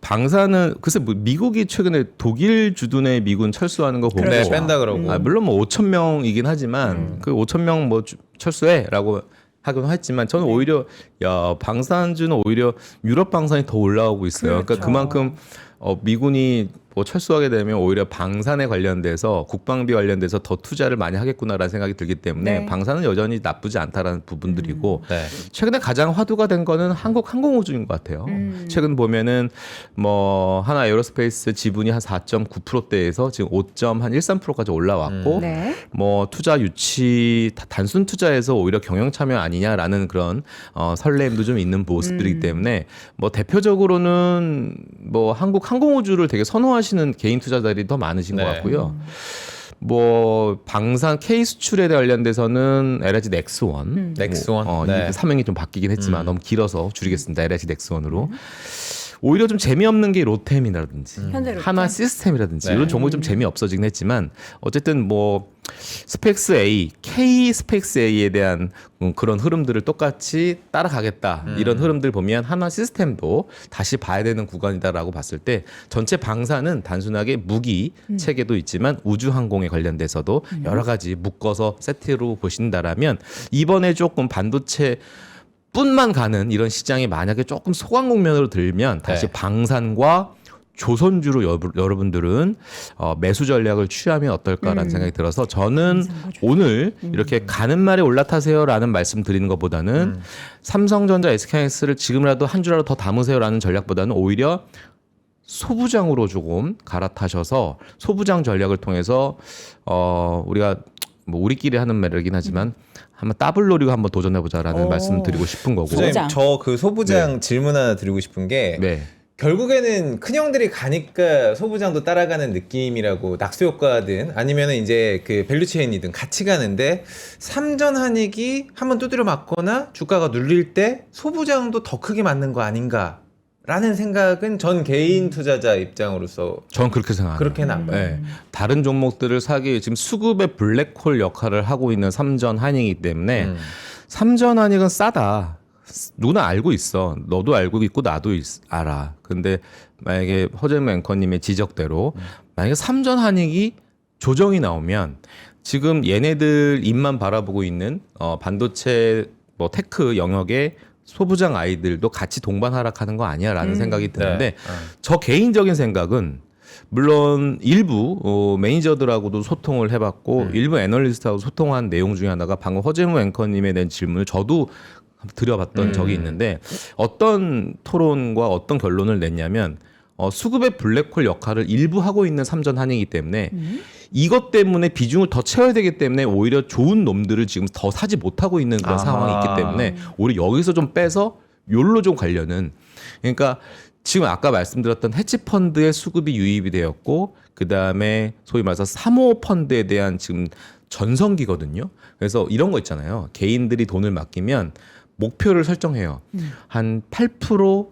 방사는 글쎄 뭐 미국이 최근에 독일 주둔의 미군 철수하는 거 보고 네, 그렇죠. 뺀다 그러고. 물론 뭐 5천 명이긴 하지만 그 5천 명 뭐 철수해라고 하긴 했지만 저는 오히려 방산주는 오히려 유럽 방산이 더 올라오고 있어요. 그러니까 그렇죠. 그만큼 미군이 뭐 철수하게 되면 오히려 방산에 관련돼서 국방비 관련돼서 더 투자를 많이 하겠구나라는 생각이 들기 때문에 네. 방산은 여전히 나쁘지 않다라는 부분들이고 네. 최근에 가장 화두가 된 거는 한국 항공우주인 것 같아요. 최근 보면은 뭐 하나 에어로스페이스 지분이 한 4.9%대에서 지금 5.13%까지 올라왔고 네. 뭐 투자 유치 단순 투자에서 오히려 경영 참여 아니냐라는 그런 설렘도 좀 있는 모습들이기 때문에 뭐 대표적으로는 뭐 한국 항공우주를 되게 선호하시는 개인 투자자들이 더 많으신 네. 것 같고요. 뭐 방산 K 수출에 관련돼서는 LG 넥스원, 넥스원. 이 네. 사명이 좀 바뀌긴 했지만 너무 길어서 줄이겠습니다. LG 넥스원으로. 오히려 좀 재미없는 게 로템이라든지 현대로템? 하나 시스템이라든지 네. 이런 종목이 좀 재미없어지긴 했지만 어쨌든 뭐 스펙스 A, K 스펙스 A에 대한 그런 흐름들을 똑같이 따라가겠다. 이런 흐름들 보면 하나 시스템도 다시 봐야 되는 구간이다라고 봤을 때 전체 방사는 단순하게 무기 체계도 있지만 우주항공에 관련돼서도 여러 가지 묶어서 세트로 보신다라면 이번에 조금 반도체 뿐만 가는 이런 시장이 만약에 조금 소강 국면으로 들면 다시 네. 방산과 조선주로 여러분들은 매수 전략을 취하면 어떨까라는 생각이 들어서 저는 오늘 이렇게 가는 말에 올라타세요라는 말씀 드리는 것보다는 삼성전자 SK하이닉스를 지금이라도 한 주라도 더 담으세요라는 전략보다는 오히려 소부장으로 조금 갈아타셔서 소부장 전략을 통해서 우리가 뭐 우리끼리 하는 말이긴 하지만 한번 더블 노리고 한번 도전해보자라는 오. 말씀 드리고 싶은 거고. 소부장. 부장님, 저 그 소부장 질문 하나 드리고 싶은 게 네. 결국에는 큰형들이 가니까 소부장도 따라가는 느낌이라고 낙수 효과든 아니면은 이제 그 밸류체인이든 같이 가는데 삼전한익이 한번 두드려 맞거나 주가가 눌릴 때 소부장도 더 크게 맞는 거 아닌가라는 생각은 전 개인 투자자 입장으로서 저는 그렇게 생각합니다. 그렇게는 안 봐요. 네. 다른 종목들을 사기 지금 수급의 블랙홀 역할을 하고 있는 삼전 한익이기 때문에 삼전 한익은 싸다. 누구나 알고 있어. 너도 알고 있고 나도 알아. 근데 만약에 허재무 앵커님의 지적대로 만약에 삼전 한익이 조정이 나오면 지금 얘네들 입만 바라보고 있는 반도체 뭐 테크 영역의 소부장 아이들도 같이 동반 하락하는 거 아니야라는 생각이 드는데 네. 저 개인적인 생각은 물론 일부 매니저들하고도 소통을 해봤고 일부 애널리스트하고 소통한 내용 중에 하나가 방금 허재무 앵커님에 대한 질문을 저도 드려봤던 적이 있는데 어떤 토론과 어떤 결론을 냈냐면 수급의 블랙홀 역할을 일부 하고 있는 삼전 한이기 때문에 이것 때문에 비중을 더 채워야 되기 때문에 오히려 좋은 놈들을 지금 더 사지 못하고 있는 그런 아하. 상황이 있기 때문에 오히려 여기서 좀 빼서 요로 좀 가려는 그러니까 지금 아까 말씀드렸던 헤지펀드의 수급이 유입이 되었고 그다음에 소위 말해서 사모펀드에 대한 지금 전성기거든요. 그래서 이런 거 있잖아요. 개인들이 돈을 맡기면 목표를 설정해요. 한 8%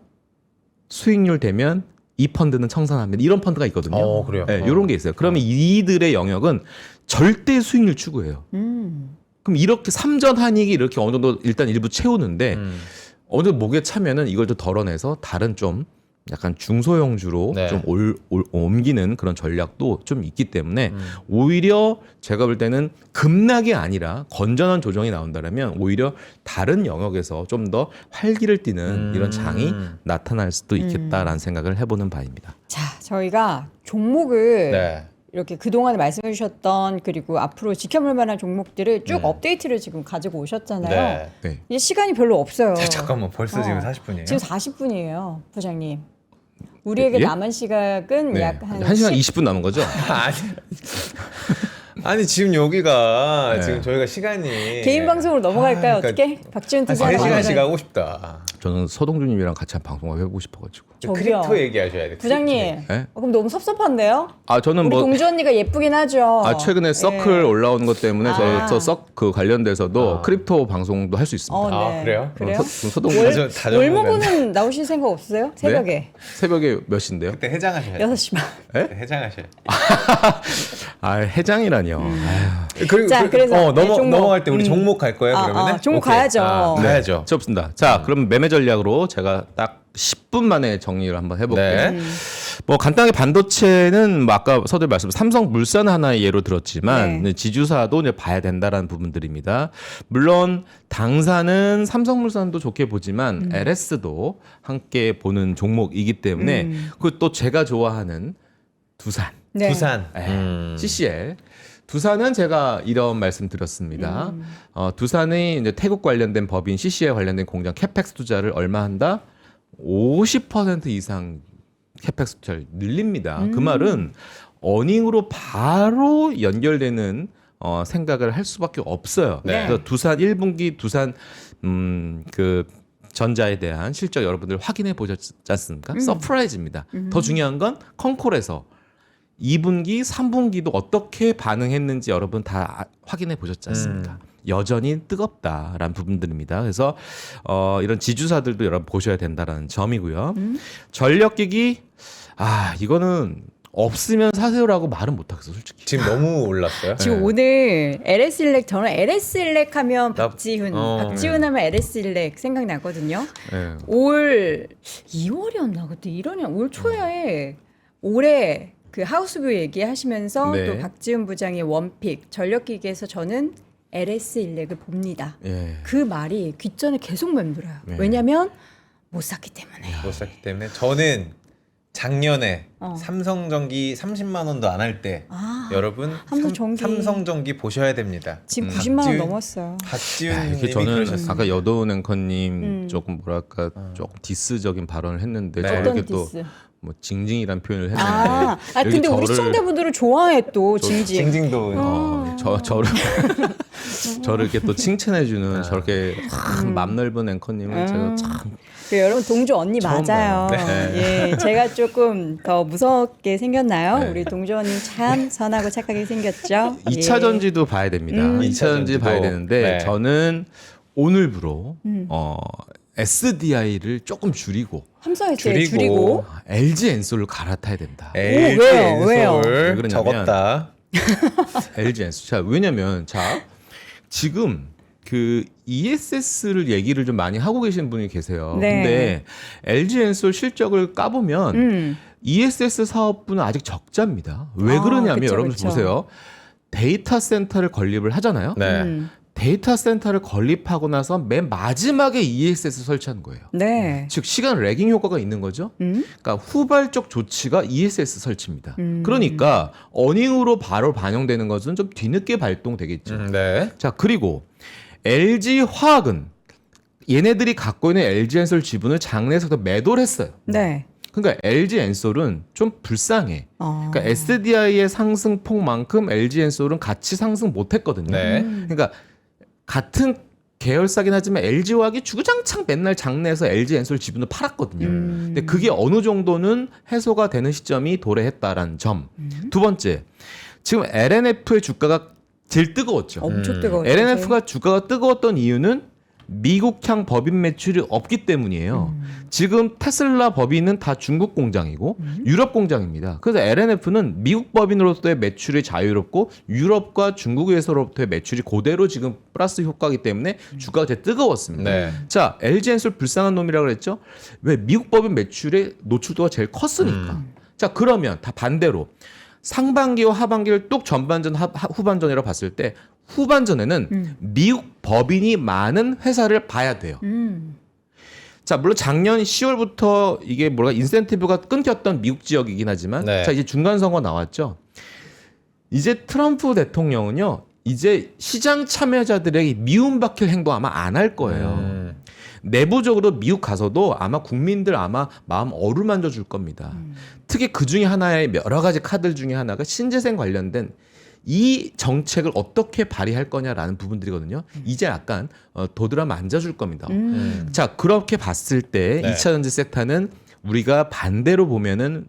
수익률 되면 이 펀드는 청산합니다. 이런 펀드가 있거든요. 그래요. 네, 이런 게 있어요. 그러면 이들의 영역은 절대 수익률 추구해요. 그럼 이렇게 삼전 한익이 이렇게 어느 정도 일단 일부 채우는데 어느 정도 목에 차면은 이걸 좀 덜어내서 다른 좀 약간 중소형주로 네. 좀 옮기는 그런 전략도 좀 있기 때문에 오히려 제가 볼 때는 급락이 아니라 건전한 조정이 나온다면 오히려 다른 영역에서 좀 더 활기를 띠는 이런 장이 나타날 수도 있겠다라는 생각을 해보는 바입니다. 자, 저희가 종목을 네. 이렇게 그동안에 말씀해 주셨던 그리고 앞으로 지켜볼 만한 종목들을 쭉 업데이트를 지금 가지고 오셨잖아요. 네. 네. 이제 시간이 별로 없어요. 잠깐만 벌써 지금 어. 40분이에요? 지금 40분이에요, 부장님. 우리에게 예? 남은 시각은 네. 약 한 1시간 20분 남은 거죠? 아니. 아니 지금 여기가 네. 지금 저희가 시간이 개인 방송으로 넘어갈까요? 그러니까 어떻게? 박지훈 한 투자 3시간씩 하고 싶다. 저는 서동주님이랑 같이 한 방송을 해보고 싶어가지고. 저기요. 크립토 얘기하셔야 돼. 부장님, 네? 그럼 너무 섭섭한데요? 아 저는 우리 뭐 동주 언니가 예쁘긴 하죠. 최근에 서클 예. 올라온 것 때문에 아. 그 관련돼서도 크립토 방송도 할 수 있습니다. 아, 그래요? 그래요? 서동주 월모부는 나오실 생각 없으세요? 새벽에. 새벽에 몇 시인데요? 그때 해장하셔야 돼. 6시만. 그때 해장하셔야 돼. 해장이라니요. 그리고 자, 그래서 네, 종목. 넘어갈 때 우리 종목 갈 거예요, 그러면은? 종목 오케이. 가야죠. 가야죠. 좋습니다. 자, 그럼 매매 전략으로 제가 딱 10분 만에 정리를 한번 해볼게요. 네. 뭐 간단하게 반도체는 뭐 아까 서두에 말씀 삼성물산 하나의 예로 들었지만 네. 지주사도 이제 봐야 된다라는 부분들입니다. 물론 당사는 삼성물산도 좋게 보지만 LS도 함께 보는 종목이기 때문에 그 또 제가 좋아하는 두산. 네. 두산. CCL. 두산은 제가 이런 말씀 드렸습니다. 두산이 이제 태국 관련된 법인 CCL 관련된 공장 캐펙스 투자를 얼마 한다? 50% 이상 캐펙스 투자를 늘립니다. 그 말은 어닝으로 바로 연결되는 생각을 할 수밖에 없어요. 네. 그래서 두산 1분기 두산 그 전자에 대한 실적 여러분들 확인해 보셨지 않습니까? 서프라이즈입니다. 더 중요한 건 컨콜에서 2분기, 3분기도 어떻게 반응했는지 여러분 다 확인해 보셨지 않습니까? 여전히 뜨겁다라는 부분들입니다. 그래서 이런 지주사들도 여러분 보셔야 된다라는 점이고요. 전력기기 이거는 없으면 사세요라고 말은 못하겠어 솔직히. 지금 너무 올랐어요. 지금 오늘 LS일렉 저는 LS일렉 하면 나- 박지훈, 어. 박지훈 하면 LS일렉 생각나거든요. 네. 올 2월이었나 그때 1월이나 올 초에 올해 그 하우스뷰 얘기하시면서 네. 또 박지훈 부장의 원픽 전력기기에서 저는 LS일렉을 봅니다. 예. 그 말이 귓전에 계속 맴돌아요. 네. 왜냐하면 못 샀기 때문에. 못 샀기 때문에 저는 작년에 어. 삼성전기 30만 원도 안 할 때 여러분 삼성전기. 삼성전기 보셔야 됩니다. 지금 90만 원 박지훈- 넘었어요. 박지훈 이게 님이 저는 그러셨습니다. 아까 여도운 앵커님 조금 뭐랄까 조금 디스적인 발언을 했는데 네. 저를 어떤 이렇게 디스? 또 뭐 징징이란 표현을 했는데 여기 근데 우리 저를- 시청자분들은 좋아해 또 징징. 징징도 저를 저를 이렇게 또 칭찬해주는 저렇게 참 맘 넓은 앵커님은 제가 참 그 여러분 동주 언니 처음 맞아요. 봐요. 예, 제가 조금 더 무섭게 생겼나요? 네. 우리 동주 언니 참 선하고 착하게 생겼죠. 2차 예. 전지도 봐야 됩니다. 2차 전지 전지도. 봐야 되는데 네. 저는 오늘부로 SDI를 조금 줄이고 함성했어요. 줄이고. LG 엔솔을 갈아타야 된다. LG 왜요? 왜요? 엔솔 왜 그러냐면- 적었다. LG 엔솔. 자, 왜냐면 자 지금 그 ESS를 얘기를 좀 많이 하고 계신 분이 계세요. 네. 근데 LG 엔솔 실적을 까보면 ESS 사업부는 아직 적자입니다. 왜 아, 그러냐면 그쵸, 여러분 그쵸. 보세요. 데이터 센터를 건립을 하잖아요. 네. 데이터 센터를 건립하고 나서 맨 마지막에 ESS 설치하는 거예요. 네. 즉 시간 레깅 효과가 있는 거죠. 그러니까 후발적 조치가 ESS 설치입니다. 그러니까 어닝으로 바로 반영되는 것은 좀 뒤늦게 발동되겠죠. 네. 자, 그리고 LG 화학은 얘네들이 갖고 있는 LG 엔솔 지분을 장내에서도 매도를 했어요. 네. 그러니까 LG 엔솔은 좀 불쌍해. 어. 그러니까 SDI의 상승폭만큼 LG 엔솔은 같이 상승 못했거든요. 네. 그러니까 같은 계열사긴 하지만 LG 화학이 주구장창 맨날 장내에서 LG 엔솔 지분을 팔았거든요. 근데 그게 어느 정도는 해소가 되는 시점이 도래했다라는 점. 두 번째, 지금 LNF의 주가가 제일 뜨거웠죠. 엄청 뜨거워. LNF가 주가가 뜨거웠던 이유는 미국향 법인 매출이 없기 때문이에요. 지금 테슬라 법인은 다 중국 공장이고 유럽 공장입니다. 그래서 LNF는 미국 법인으로서의 매출이 자유롭고 유럽과 중국에서로부터의 매출이 그대로 지금 플러스 효과이기 때문에 주가가 되게 뜨거웠습니다. 네. 자, LG 엔솔 불쌍한 놈이라고 그랬죠? 왜 미국 법인 매출의 노출도가 제일 컸으니까. 자, 그러면 다 반대로 상반기와 하반기를 뚝 전반전 후반전이라고 봤을 때 후반전에는 미국 법인이 많은 회사를 봐야 돼요. 자, 물론 작년 10월부터 이게 뭐랄까 인센티브가 끊겼던 미국 지역이긴 하지만 네. 자, 이제 중간 선거 나왔죠. 이제 트럼프 대통령은요. 이제 시장 참여자들에게 미움받힐 행동 아마 안 할 거예요. 내부적으로 미국 가서도 아마 국민들 아마 마음 어루만져 줄 겁니다. 특히 그 중에 하나의 여러 가지 카드 중에 하나가 신재생 관련된 이 정책을 어떻게 발휘할 거냐라는 부분들이거든요. 이제 약간 도드라 만져줄 겁니다. 자, 그렇게 봤을 때 네. 2차 전지 섹터는 우리가 반대로 보면은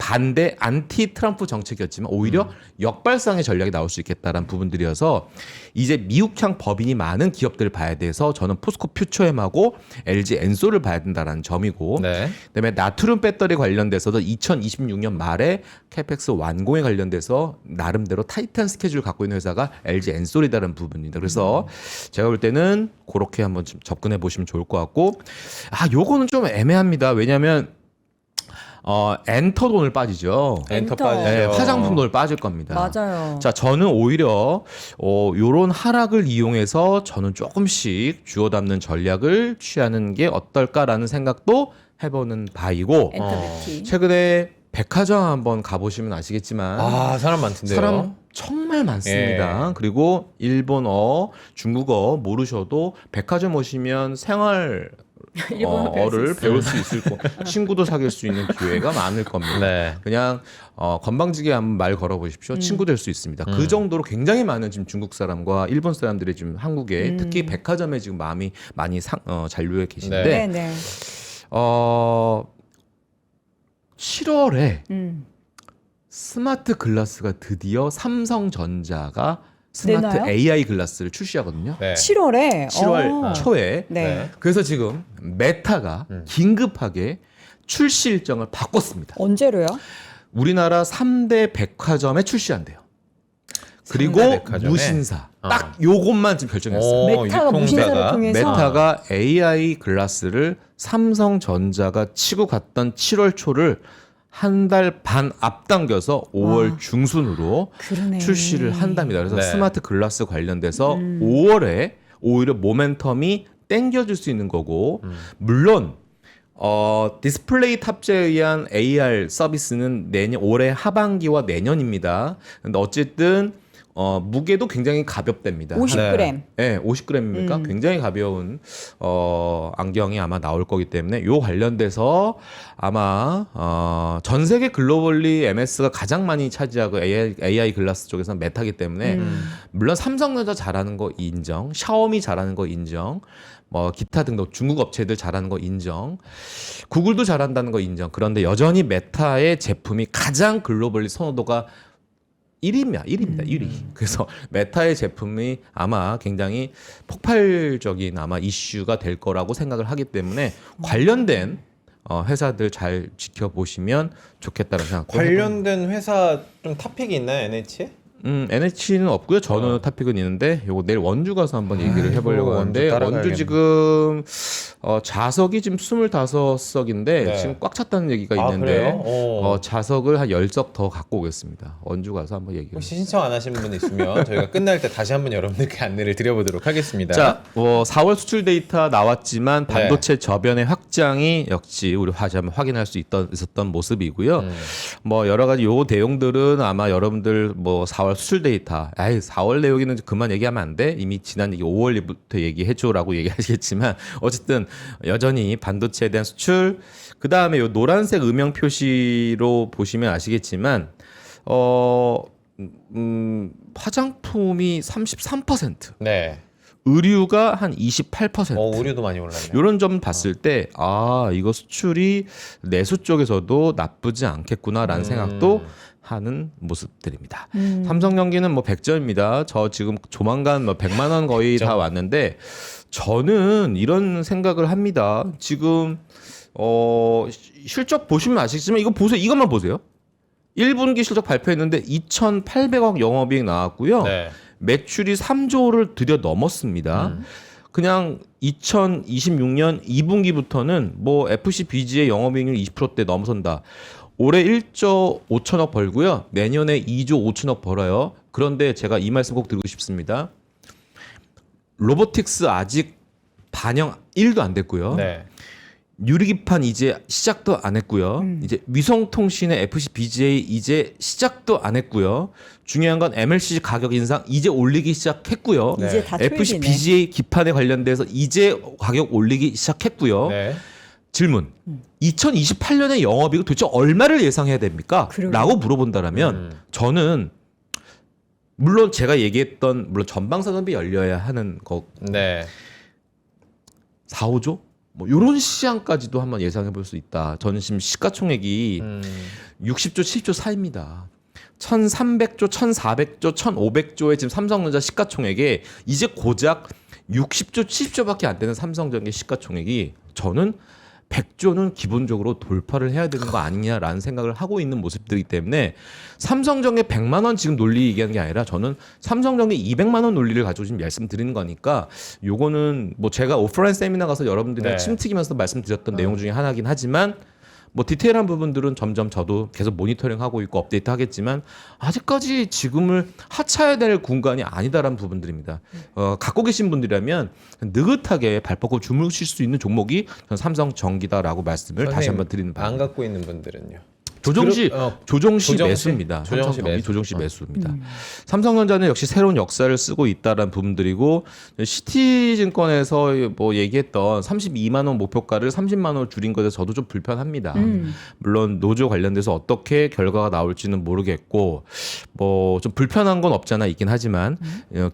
반대 안티 트럼프 정책이었지만 오히려 역발상의 전략이 나올 수 있겠다라는 부분들이어서 이제 미국향 법인이 많은 기업들을 봐야 돼서 저는 포스코 퓨처엠하고 LG 엔솔을 봐야 된다라는 점이고 네. 그다음에 나트륨 배터리 관련돼서도 2026년 말에 캐펙스 완공에 관련돼서 나름대로 타이트한 스케줄을 갖고 있는 회사가 LG 엔솔이다라는 부분입니다. 그래서 제가 볼 때는 그렇게 한번 좀 접근해 보시면 좋을 것 같고 요거는 좀 애매합니다. 왜냐하면 엔터도 오늘 빠지죠. 엔터 엔터. 빠지죠. 네, 화장품도 오늘 빠질 겁니다. 맞아요. 자, 저는 오히려 요런 하락을 이용해서 저는 조금씩 주워 담는 전략을 취하는 게 어떨까라는 생각도 해보는 바이고 엔터뷰티. 최근에 백화점 한번 가보시면 아시겠지만 아, 사람 많던데요. 사람 정말 많습니다. 그리고 일본어, 중국어 모르셔도 백화점 오시면 생활 어를 배울 수 있을 거, 친구도 사귈 수 있는 기회가 많을 겁니다. 네. 그냥 건방지게 한번 말 걸어보십시오. 친구 될 수 있습니다. 그 정도로 굉장히 많은 지금 중국 사람과 일본 사람들이 지금 한국에 특히 백화점에 지금 마음이 많이 잔류해 계신데 네, 네. 7월에 스마트 글라스가 드디어 삼성전자가 스마트 내나요? AI 글라스를 출시하거든요. 네. 7월에 7월 초에. 네. 그래서 지금 메타가 긴급하게 출시 일정을 바꿨습니다. 언제로요? 우리나라 3대 백화점에 출시한대요. 그리고 3대 백화점에? 무신사. 딱 요것만 지금 결정했어요. 메타가 유통사가. 무신사를 통해서 메타가 AI 글라스를 삼성전자가 치고 갔던 7월 초를 한 달 반 앞당겨서 5월 중순으로 그러네. 출시를 한답니다. 그래서 네. 스마트 글라스 관련돼서 5월에 오히려 모멘텀이 땡겨줄 수 있는 거고 물론 디스플레이 탑재에 의한 AR 서비스는 올해 하반기와 내년입니다. 근데 어쨌든 무게도 굉장히 가볍답니다. 50g. 네, 50g입니까? 굉장히 가벼운 안경이 아마 나올 거기 때문에 요 관련돼서 아마 전 세계 글로벌리 MS가 가장 많이 차지하고 AI 글라스 쪽에서는 메타기 때문에 물론 삼성전자 잘하는 거 인정, 샤오미 잘하는 거 인정, 뭐 기타 등등 중국 업체들 잘하는 거 인정, 구글도 잘한다는 거 인정. 그런데 여전히 메타의 제품이 가장 글로벌리 선호도가 1위입니다. 1위. 그래서 메타의 제품이 아마 굉장히 폭발적인 아마 이슈가 될 거라고 생각을 하기 때문에 관련된 회사들 잘 지켜보시면 좋겠다는 생각. 관련된 회사 좀 탑픽이 있나요, NH에? NH는 없고요. 저는 탑픽은 있는데 요거 내일 원주 가서 한번 얘기를 해보려고 원주 하는데 따라가야겠네. 원주 지금 좌석이 지금 25석인데 네. 지금 꽉 찼다는 얘기가 아, 있는데 그래요? 오. 좌석을 한 10석 더 갖고 오겠습니다. 원주 가서 한번 얘기를. 혹시 신청 안 하신 분 있으면 저희가 끝날 때 다시 한번 여러분들께 안내를 드려보도록 하겠습니다. 자, 4월 수출 데이터 나왔지만 반도체 저변의 확장이 역시 우리 한번 확인할 수 있었던 모습이고요. 뭐 여러 가지 요 내용들은 아마 여러분들 뭐 4월 수출 데이터, 4월 내용에는 그만 얘기하면 안 돼. 이미 지난 얘기 5월부터 얘기해줘라고 얘기하시겠지만 어쨌든 여전히 반도체에 대한 수출, 그 다음에 요 노란색 음영 표시로 보시면 아시겠지만 화장품이 33%, 네. 의류가 한 28%. 의류도 많이 올랐네. 이런 점 봤을 때, 이거 수출이 내수 쪽에서도 나쁘지 않겠구나라는 생각도 하는 모습들입니다. 삼성전기는 뭐 100점입니다. 저 지금 조만간 뭐 100만 원 거의 다 왔는데, 저는 이런 생각을 합니다. 지금, 실적 보시면 아시겠지만, 이거 보세요. 이것만 보세요. 1분기 실적 발표했는데 2,800억 영업이익 나왔고요. 네. 매출이 3조를 드디어 넘었습니다. 그냥 2026년 2분기부터는 뭐 FC BG의 영업이익률 20%대 넘어선다. 올해 1조 5천억 벌고요. 내년에 2조 5천억 벌어요. 그런데 제가 이 말씀 꼭 드리고 싶습니다. 로보틱스 아직 반영 1도 안 됐고요. 네. 유리기판 이제 시작도 안 했고요. 이제 위성통신의 FC BGA 이제 시작도 안 했고요. 중요한 건 MLCC 가격 인상 이제 올리기 시작했고요. 네. 이제 다 FC 트윗이네. BGA 기판에 관련돼서 이제 가격 올리기 시작했고요. 네. 질문. 2028년에 영업이익 도대체 얼마를 예상해야 됩니까? 그러게요. 라고 물어본다면 저는 물론 제가 얘기했던 물론 전방산업이 열려야 하는 거 네. 4, 5조? 뭐 요런 시장까지도 한번 예상해 볼 수 있다. 저는 지금 시가총액이 60조, 70조 사이입니다. 1,300조, 1,400조, 1,500조의 지금 삼성전자 시가총액에 이제 고작 60조, 70조밖에 안 되는 삼성전기 시가총액이 저는 100조는 기본적으로 돌파를 해야 되는 거 아니냐라는 생각을 하고 있는 모습들이기 때문에 삼성전기 100만 원 지금 논리 얘기하는 게 아니라 저는 삼성전기 200만 원 논리를 가지고 지금 말씀드리는 거니까 요거는 뭐 제가 오프라인 세미나 가서 여러분들이랑 네. 침튀기면서 말씀드렸던 내용 중에 하나긴 하지만 뭐 디테일한 부분들은 점점 저도 계속 모니터링하고 있고 업데이트 하겠지만 아직까지 지금을 하차해야 될 공간이 아니다라는 부분들입니다. 갖고 계신 분들이라면 느긋하게 발 뻗고 주무실 수 있는 종목이 전 삼성전기다라고 말씀을 다시 한번 드리는 안 바입니다. 갖고 있는 분들은요. 조정시 조정시? 매수입니다. 조정시 삼성전기 매수. 조정시 매수입니다. 삼성전자는 역시 새로운 역사를 쓰고 있다라는 부분들이고 시티증권에서 뭐 얘기했던 32만 원 목표가를 30만 원으로 줄인 것에 저도 좀 불편합니다. 물론 노조 관련돼서 어떻게 결과가 나올지는 모르겠고 뭐 좀 불편한 건 없잖아 있긴 하지만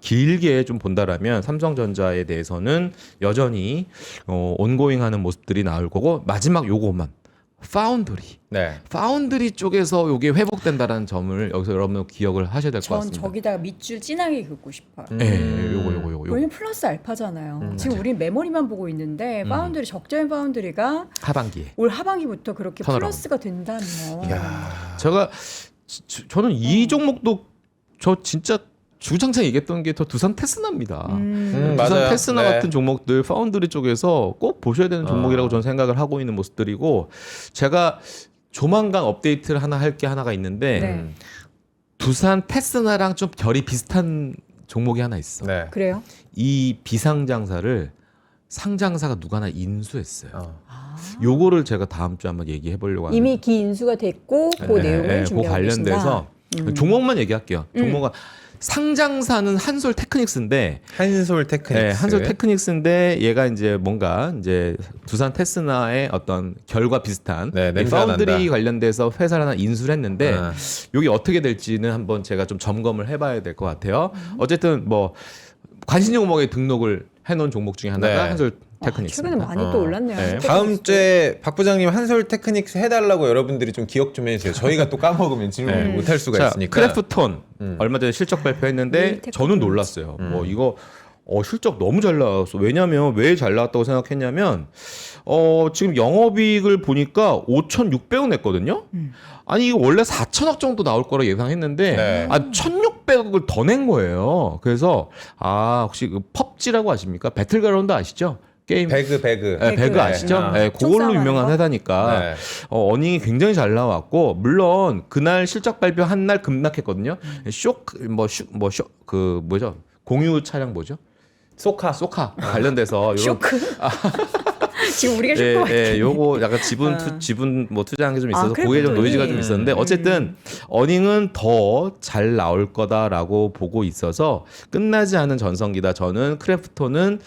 길게 좀 본다라면 삼성전자에 대해서는 여전히 온고잉하는 모습들이 나올 거고 마지막 요거만 파운드리. 네. 파운드리 쪽에서 요게 회복된다라는 점을 여기서 여러분 기억을 하셔야 될 것 전 같습니다. 저기다가 밑줄 진하게 긋고 싶어요. 네, 요거. 왜냐면 플러스 알파잖아요. 지금 우린 메모리만 보고 있는데 파운드리 적자인 파운드리가 하반기에. 올 하반기부터 그렇게 턴어라운드. 플러스가 된다면 저는 이 종목도 저 진짜 주장창 얘기했던 게 더 두산 테스나입니다. 두산 맞아요. 테스나 네. 같은 종목들 파운드리 쪽에서 꼭 보셔야 되는 종목이라고 저는 생각을 하고 있는 모습들이고 제가 조만간 업데이트를 할 게 하나가 있는데 네. 두산 테스나랑 좀 결이 비슷한 종목이 하나 있어. 네. 그래요? 이 비상장사를 상장사가 누가 하나 인수했어요. 아. 요거를 제가 다음 주에 한번 얘기해 보려고 하는데 이미 기인수가 됐고 그 내용을 그 준비하고 관련돼서 계신다. 종목만 얘기할게요. 종목은 상장사는 한솔 테크닉스인데 한솔 테크닉스. 네, 한솔 테크닉스인데 얘가 이제 뭔가 이제 두산 테스나의 어떤 결과 비슷한 네, 이 냄새가 파운드리 난다. 관련돼서 회사를 하나 인수를 했는데 아. 이게 어떻게 될지는 한번 제가 좀 점검을 해봐야 될 것 같아요. 어쨌든 뭐 관심 종목에 등록을 해놓은 종목 중에 하나가 네. 한솔 아, 테크닉스. 최근에 많이 또 올랐네요. 네. 다음 주에 박 부장님 한솔 테크닉스 해달라고 여러분들이 좀 기억 좀 해주세요. 저희가 또 까먹으면 질문을 못할 수가 자, 있으니까. 크래프톤 얼마 전에 실적 발표했는데 테크닉스. 저는 놀랐어요. 뭐 이거 실적 너무 잘 나왔어. 왜냐면 왜 잘 나왔다고 생각했냐면 지금 영업이익을 보니까 5,600원 냈거든요. 아니 이거 원래 4천억 정도 나올 거라 예상했는데 네. 1,600억을 더 낸 거예요. 그래서 혹시 그 펍지라고 아십니까? 배틀그라운드 아시죠? 게임 배그. 네, 배그 아시죠? 네. 네, 그걸로 총싸움하는 유명한 거? 회사니까 네. 어닝이 굉장히 잘 나왔고 물론 그날 실적 발표 한 날 급락했거든요. 그 뭐죠? 공유 차량 뭐죠? 소카. 관련돼서 이런 쇼크. 지금 우리가 쇼크 같아. 요거 약간 지분 뭐 투자한 게 좀 있어서 그래, 그게 좀 그랬더니. 노이즈가 좀 있었는데 어쨌든 어닝은 더 잘 나올 거다라고 보고 있어서 끝나지 않은 전성기다. 저는 크래프톤은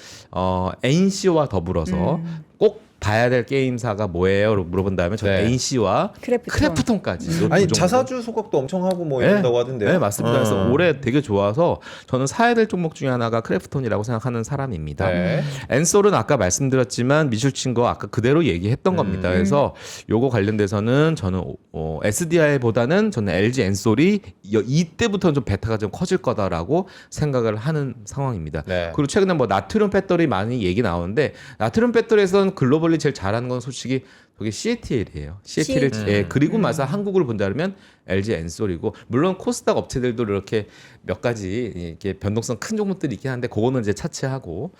NC와 더불어서 꼭 봐야 될 게임사가 뭐예요? 라고 물어본 다음에 저는 네. NC와 크래프톤. 크래프톤까지 아니 그 정도. 자사주 소각도 엄청 하고 뭐 이런다고 하던데요. 네, 맞습니다. 그래서 올해 되게 좋아서 저는 사야 될 종목 중에 하나가 크래프톤이라고 생각하는 사람입니다. 네. 엔솔은 아까 말씀드렸지만 미술 친 거 아까 그대로 얘기했던 겁니다. 그래서 요거 관련돼서는 저는 SDI보다는 저는 LG 엔솔이 이때부터는 좀 베타가 좀 커질 거다라고 생각을 하는 상황입니다. 네. 그리고 최근에 뭐 나트륨 배터리 많이 얘기 나오는데 나트륨 배터리에서는 글로벌리 제일 잘하는 건 솔직히 그게 CATL이에요. CATL 그리고 마사 한국을 본다면 LG 엔솔이고 물론 코스닥 업체들도 이렇게 몇 가지 이렇게 변동성 큰 종목들이 있긴 한데 그거는 이제 차치하고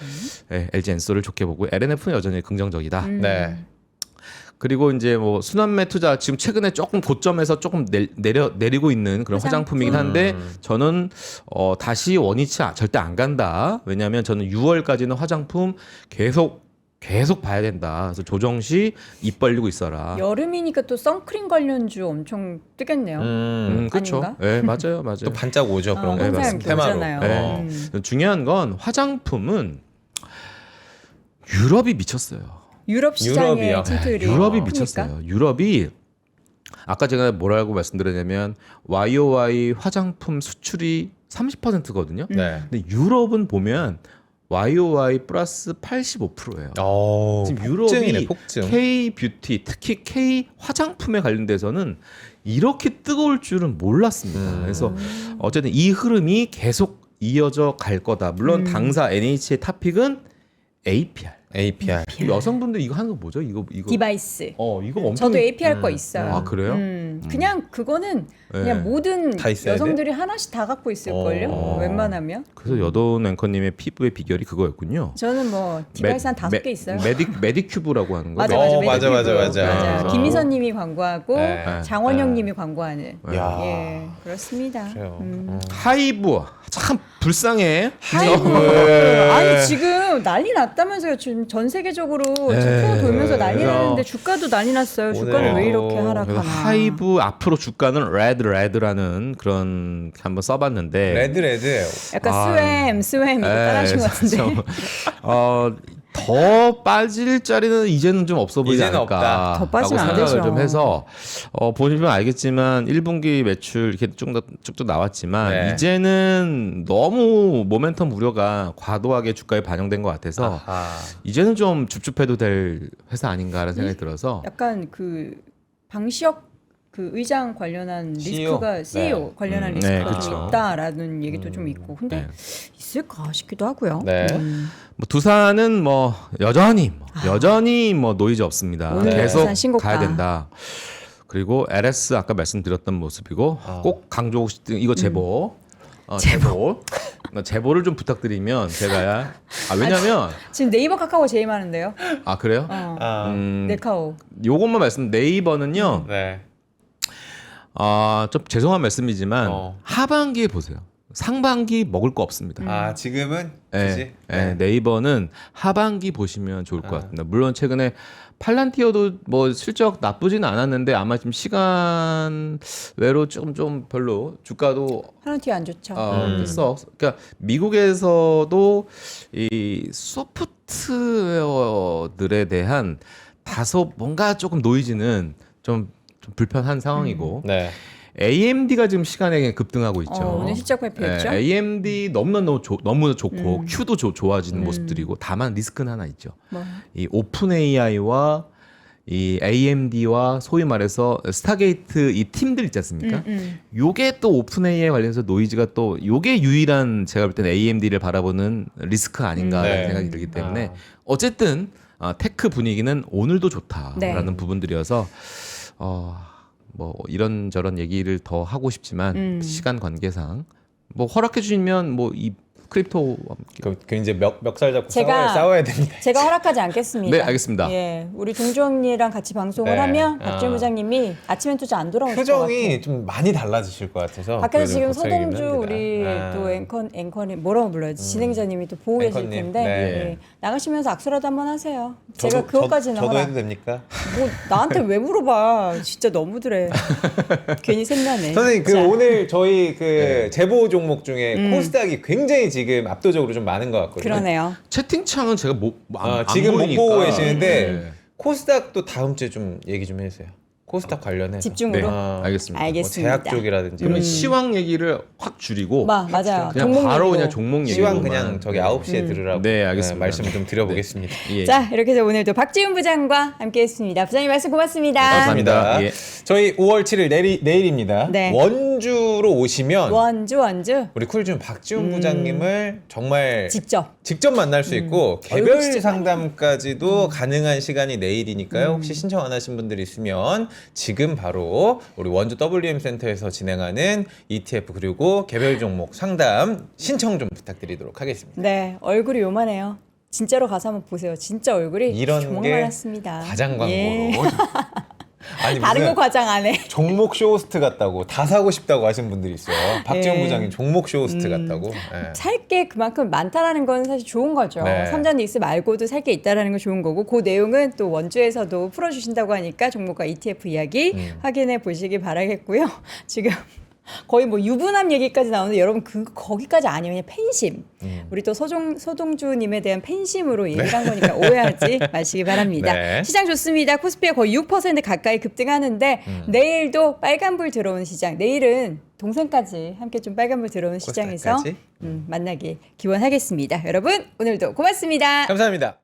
LG 엔솔을 좋게 보고 LNF는 여전히 긍정적이다. 네. 그리고 이제 뭐 순환매 투자 지금 최근에 조금 고점에서 조금 내리고 있는 그런 화장품이긴 한데 저는 다시 원위치 절대 안 간다. 왜냐하면 저는 6월까지는 화장품 계속 봐야 된다. 그래서 조정시 입 벌리고 있어라. 여름이니까 또 선크림 관련주 엄청 뜨겠네요. 그렇죠. 아닌가? 네, 맞아요. 또 반짝 오죠 그런 거. 항상 맞습니다. 테마로. 오잖아요. 네. 중요한 건 화장품은 유럽이 미쳤어요. 유럽 시장의 유럽이요. 침투율이 유럽이 큽니까? 미쳤어요. 유럽이 아까 제가 뭐라고 말씀드렸냐면 YOY 화장품 수출이 30%거든요. 네. 근데 유럽은 보면 YOY 플러스 85%예요. 지금 유럽이 폭증. K 뷰티 특히 K 화장품에 관련돼서는 이렇게 뜨거울 줄은 몰랐습니다. 그래서 어쨌든 이 흐름이 계속 이어져 갈 거다. 물론 당사 NH의 탑픽은 APR. 여성분들 이거 하는 거 뭐죠? 이거 디바이스. 이거 엄청 저도 APR 거 있어요. 아, 그래요? 그냥 그거는 그냥 네. 모든 다 있어야 여성들이 하나씩 다 갖고 있을걸요. 웬만하면. 그래서 여돈 앵커님의 피부의 비결이 그거였군요. 저는 뭐 디바이스 한 5개 있어요. 메디큐브라고 하는 거. 맞아. 맞아. 김희선님이 광고하고 네. 장원영님이 광고하는. 야. 예, 그렇습니다. 그래요. 하이브 참 불쌍해. 하이브. 아니 지금 난리 났다면서요. 지금 요즘 전 세계적으로 네. 제품 돌면서 난리 그래서 나는데 주가도 난리 났어요. 주가는 왜 이렇게 그래서 하락하나. 하이브 앞으로 주가는 레드라는 그런 한번 써봤는데 레드예요. 약간 스웸 따라하신 것 같은데. 더 빠질 자리는 이제는 좀 없어 보이지 이제는 않을까. 없다. 더 빠지면 안 생각을 되죠. 좀 해서 보시면 알겠지만 1분기 매출 이렇게 쭉쭉 나왔지만 네. 이제는 너무 모멘텀 우려가 과도하게 주가에 반영된 것 같아서 아하. 이제는 좀 줍줍해도 될 회사 아닌가라는 생각이 들어서 약간 그 방시혁 그 의장 관련한 CEO? 리스크가 CEO 네. 관련한 네, 리스크가 그렇죠. 좀 있다라는 얘기도 좀 있고 근데 네. 있을까 싶기도 하고요. 네. 뭐 두산은 뭐 여전히 뭐 노이즈 없습니다. 오늘 계속 두산 신고가. 가야 된다. 그리고 LS 아까 말씀드렸던 모습이고 꼭 강조하고 싶은 이거 제보. 제보를 좀 부탁드리면 제가 왜냐면 지금 네이버 카카오 제일 많은데요. 그래요? 네카오. 요것만 말씀 네이버는요. 네. 좀 죄송한 말씀이지만 하반기에 보세요. 상반기 먹을 거 없습니다. 지금은 네, 그지? 네, 네이버는 하반기 보시면 좋을 것 같습니다. 물론 최근에 팔란티어도 뭐 실적 나쁘지는 않았는데 아마 지금 시간 외로 좀 별로 주가도 하나티 안 좋죠. 그러니까 미국에서도 이 소프트웨어들에 대한 다소 뭔가 조금 노이즈는 좀 불편한 상황이고 네. AMD가 지금 시간에 급등하고 있죠. 오늘 실적 발표했죠. AMD 너무나 좋고 Q도 좋아지는 모습들이고 다만 리스크는 하나 있죠. 뭐. 이 오픈 AI와 이 AMD와 소위 말해서 스타게이트 이 팀들 있지 않습니까? 요게 또 오픈 AI 관련해서 노이즈가 또 요게 유일한 제가 볼 때는 AMD를 바라보는 리스크 아닌가라는 네. 생각이 들기 때문에 어쨌든 테크 분위기는 오늘도 좋다라는 네. 부분들이어서 뭐 이런저런 얘기를 더 하고 싶지만 시간 관계상 뭐 허락해 주시면 뭐 이 크립토 그 이제 멱살 잡고 제가- 싸워야 됩니다. 제가 허락하지 않겠습니다. 네, 알겠습니다. 예, 우리 동주 언니랑 같이 방송을 네. 하면 박준 부장님이 아침엔 투자 안 돌아오실 것 같아요. 표정이 좀 많이 달라지실 것 같아서. 밖에서 그래도 지금 걱정이긴 서동주 합니다. 우리 또 앵커님 뭐라고 불러야지 진행자님이 또 보고 계실 앵커님, 텐데 네. 예, 나가시면서 악수라도 한번 하세요. 제가 그것까지는 저도 허락. 해도 됩니까? 뭐 나한테 왜 물어봐? 진짜 너무들해. 괜히 셈나네. 선생님 그 자, 오늘 저희 그 제보 종목 중에 코스닥이 굉장히 지금 압도적으로 좀 많은 것 같거든요. 그러네요. 채팅창은 제가 안 지금 못 보이니까. 보고 계시는데 네. 코스닥도 다음 주에 좀 얘기 좀 해주세요. 코스닥 관련해서 집중으로. 알겠습니다. 알겠습니다. 뭐 제약 쪽이라든지 그러면 시황 얘기를 확 줄이고 맞아요. 그냥 종목 바로 얘기로. 그냥 종목 얘기로 시황 그냥 저기 9시에 들으라고 네, 알겠습니다. 말씀을 좀 드려보겠습니다. 예. 자 이렇게 해서 오늘도 박지훈 부장과 함께했습니다. 부장님 말씀 고맙습니다. 감사합니다. 예. 저희 5월 7일 내일입니다. 네. 원주로 오시면 원주 우리 쿨준 박지훈 부장님을 정말 직접. 만날 수 있고 얼굴 개별 직접 상담까지도 가능한 시간이 내일이니까요. 혹시 신청 안 하신 분들 있으면 지금 바로 우리 원주 WM 센터에서 진행하는 ETF 그리고 개별 종목 상담 신청 좀 부탁드리도록 하겠습니다. 네 얼굴이 요만해요. 진짜로 가서 한번 보세요. 진짜 얼굴이 이런 게 조망만했습니다. 과장 광고로. 예. 아니 다른 무슨 거 과장 안 해. 종목 쇼호스트 같다고 다 사고 싶다고 하신 분들이 있어요. 박지훈 예. 부장님 종목 쇼호스트 같다고. 예. 살 게 그만큼 많다라는 건 사실 좋은 거죠. 네. 삼전닉스 말고도 살 게 있다라는 건 좋은 거고 그 내용은 또 원주에서도 풀어주신다고 하니까 종목과 ETF 이야기 확인해 보시기 바라겠고요. 지금 거의 뭐 유부남 얘기까지 나오는데 여러분 거기까지 아니에요. 그냥 팬심. 우리 또 소동주님에 대한 팬심으로 얘기를 한 거니까 오해하지 마시기 바랍니다. 네. 시장 좋습니다. 코스피가 거의 6% 가까이 급등하는데 내일도 빨간불 들어오는 시장. 내일은 동생까지 함께 좀 빨간불 들어오는 시장에서 코스닥까지? 만나길 기원하겠습니다. 여러분 오늘도 고맙습니다. 감사합니다.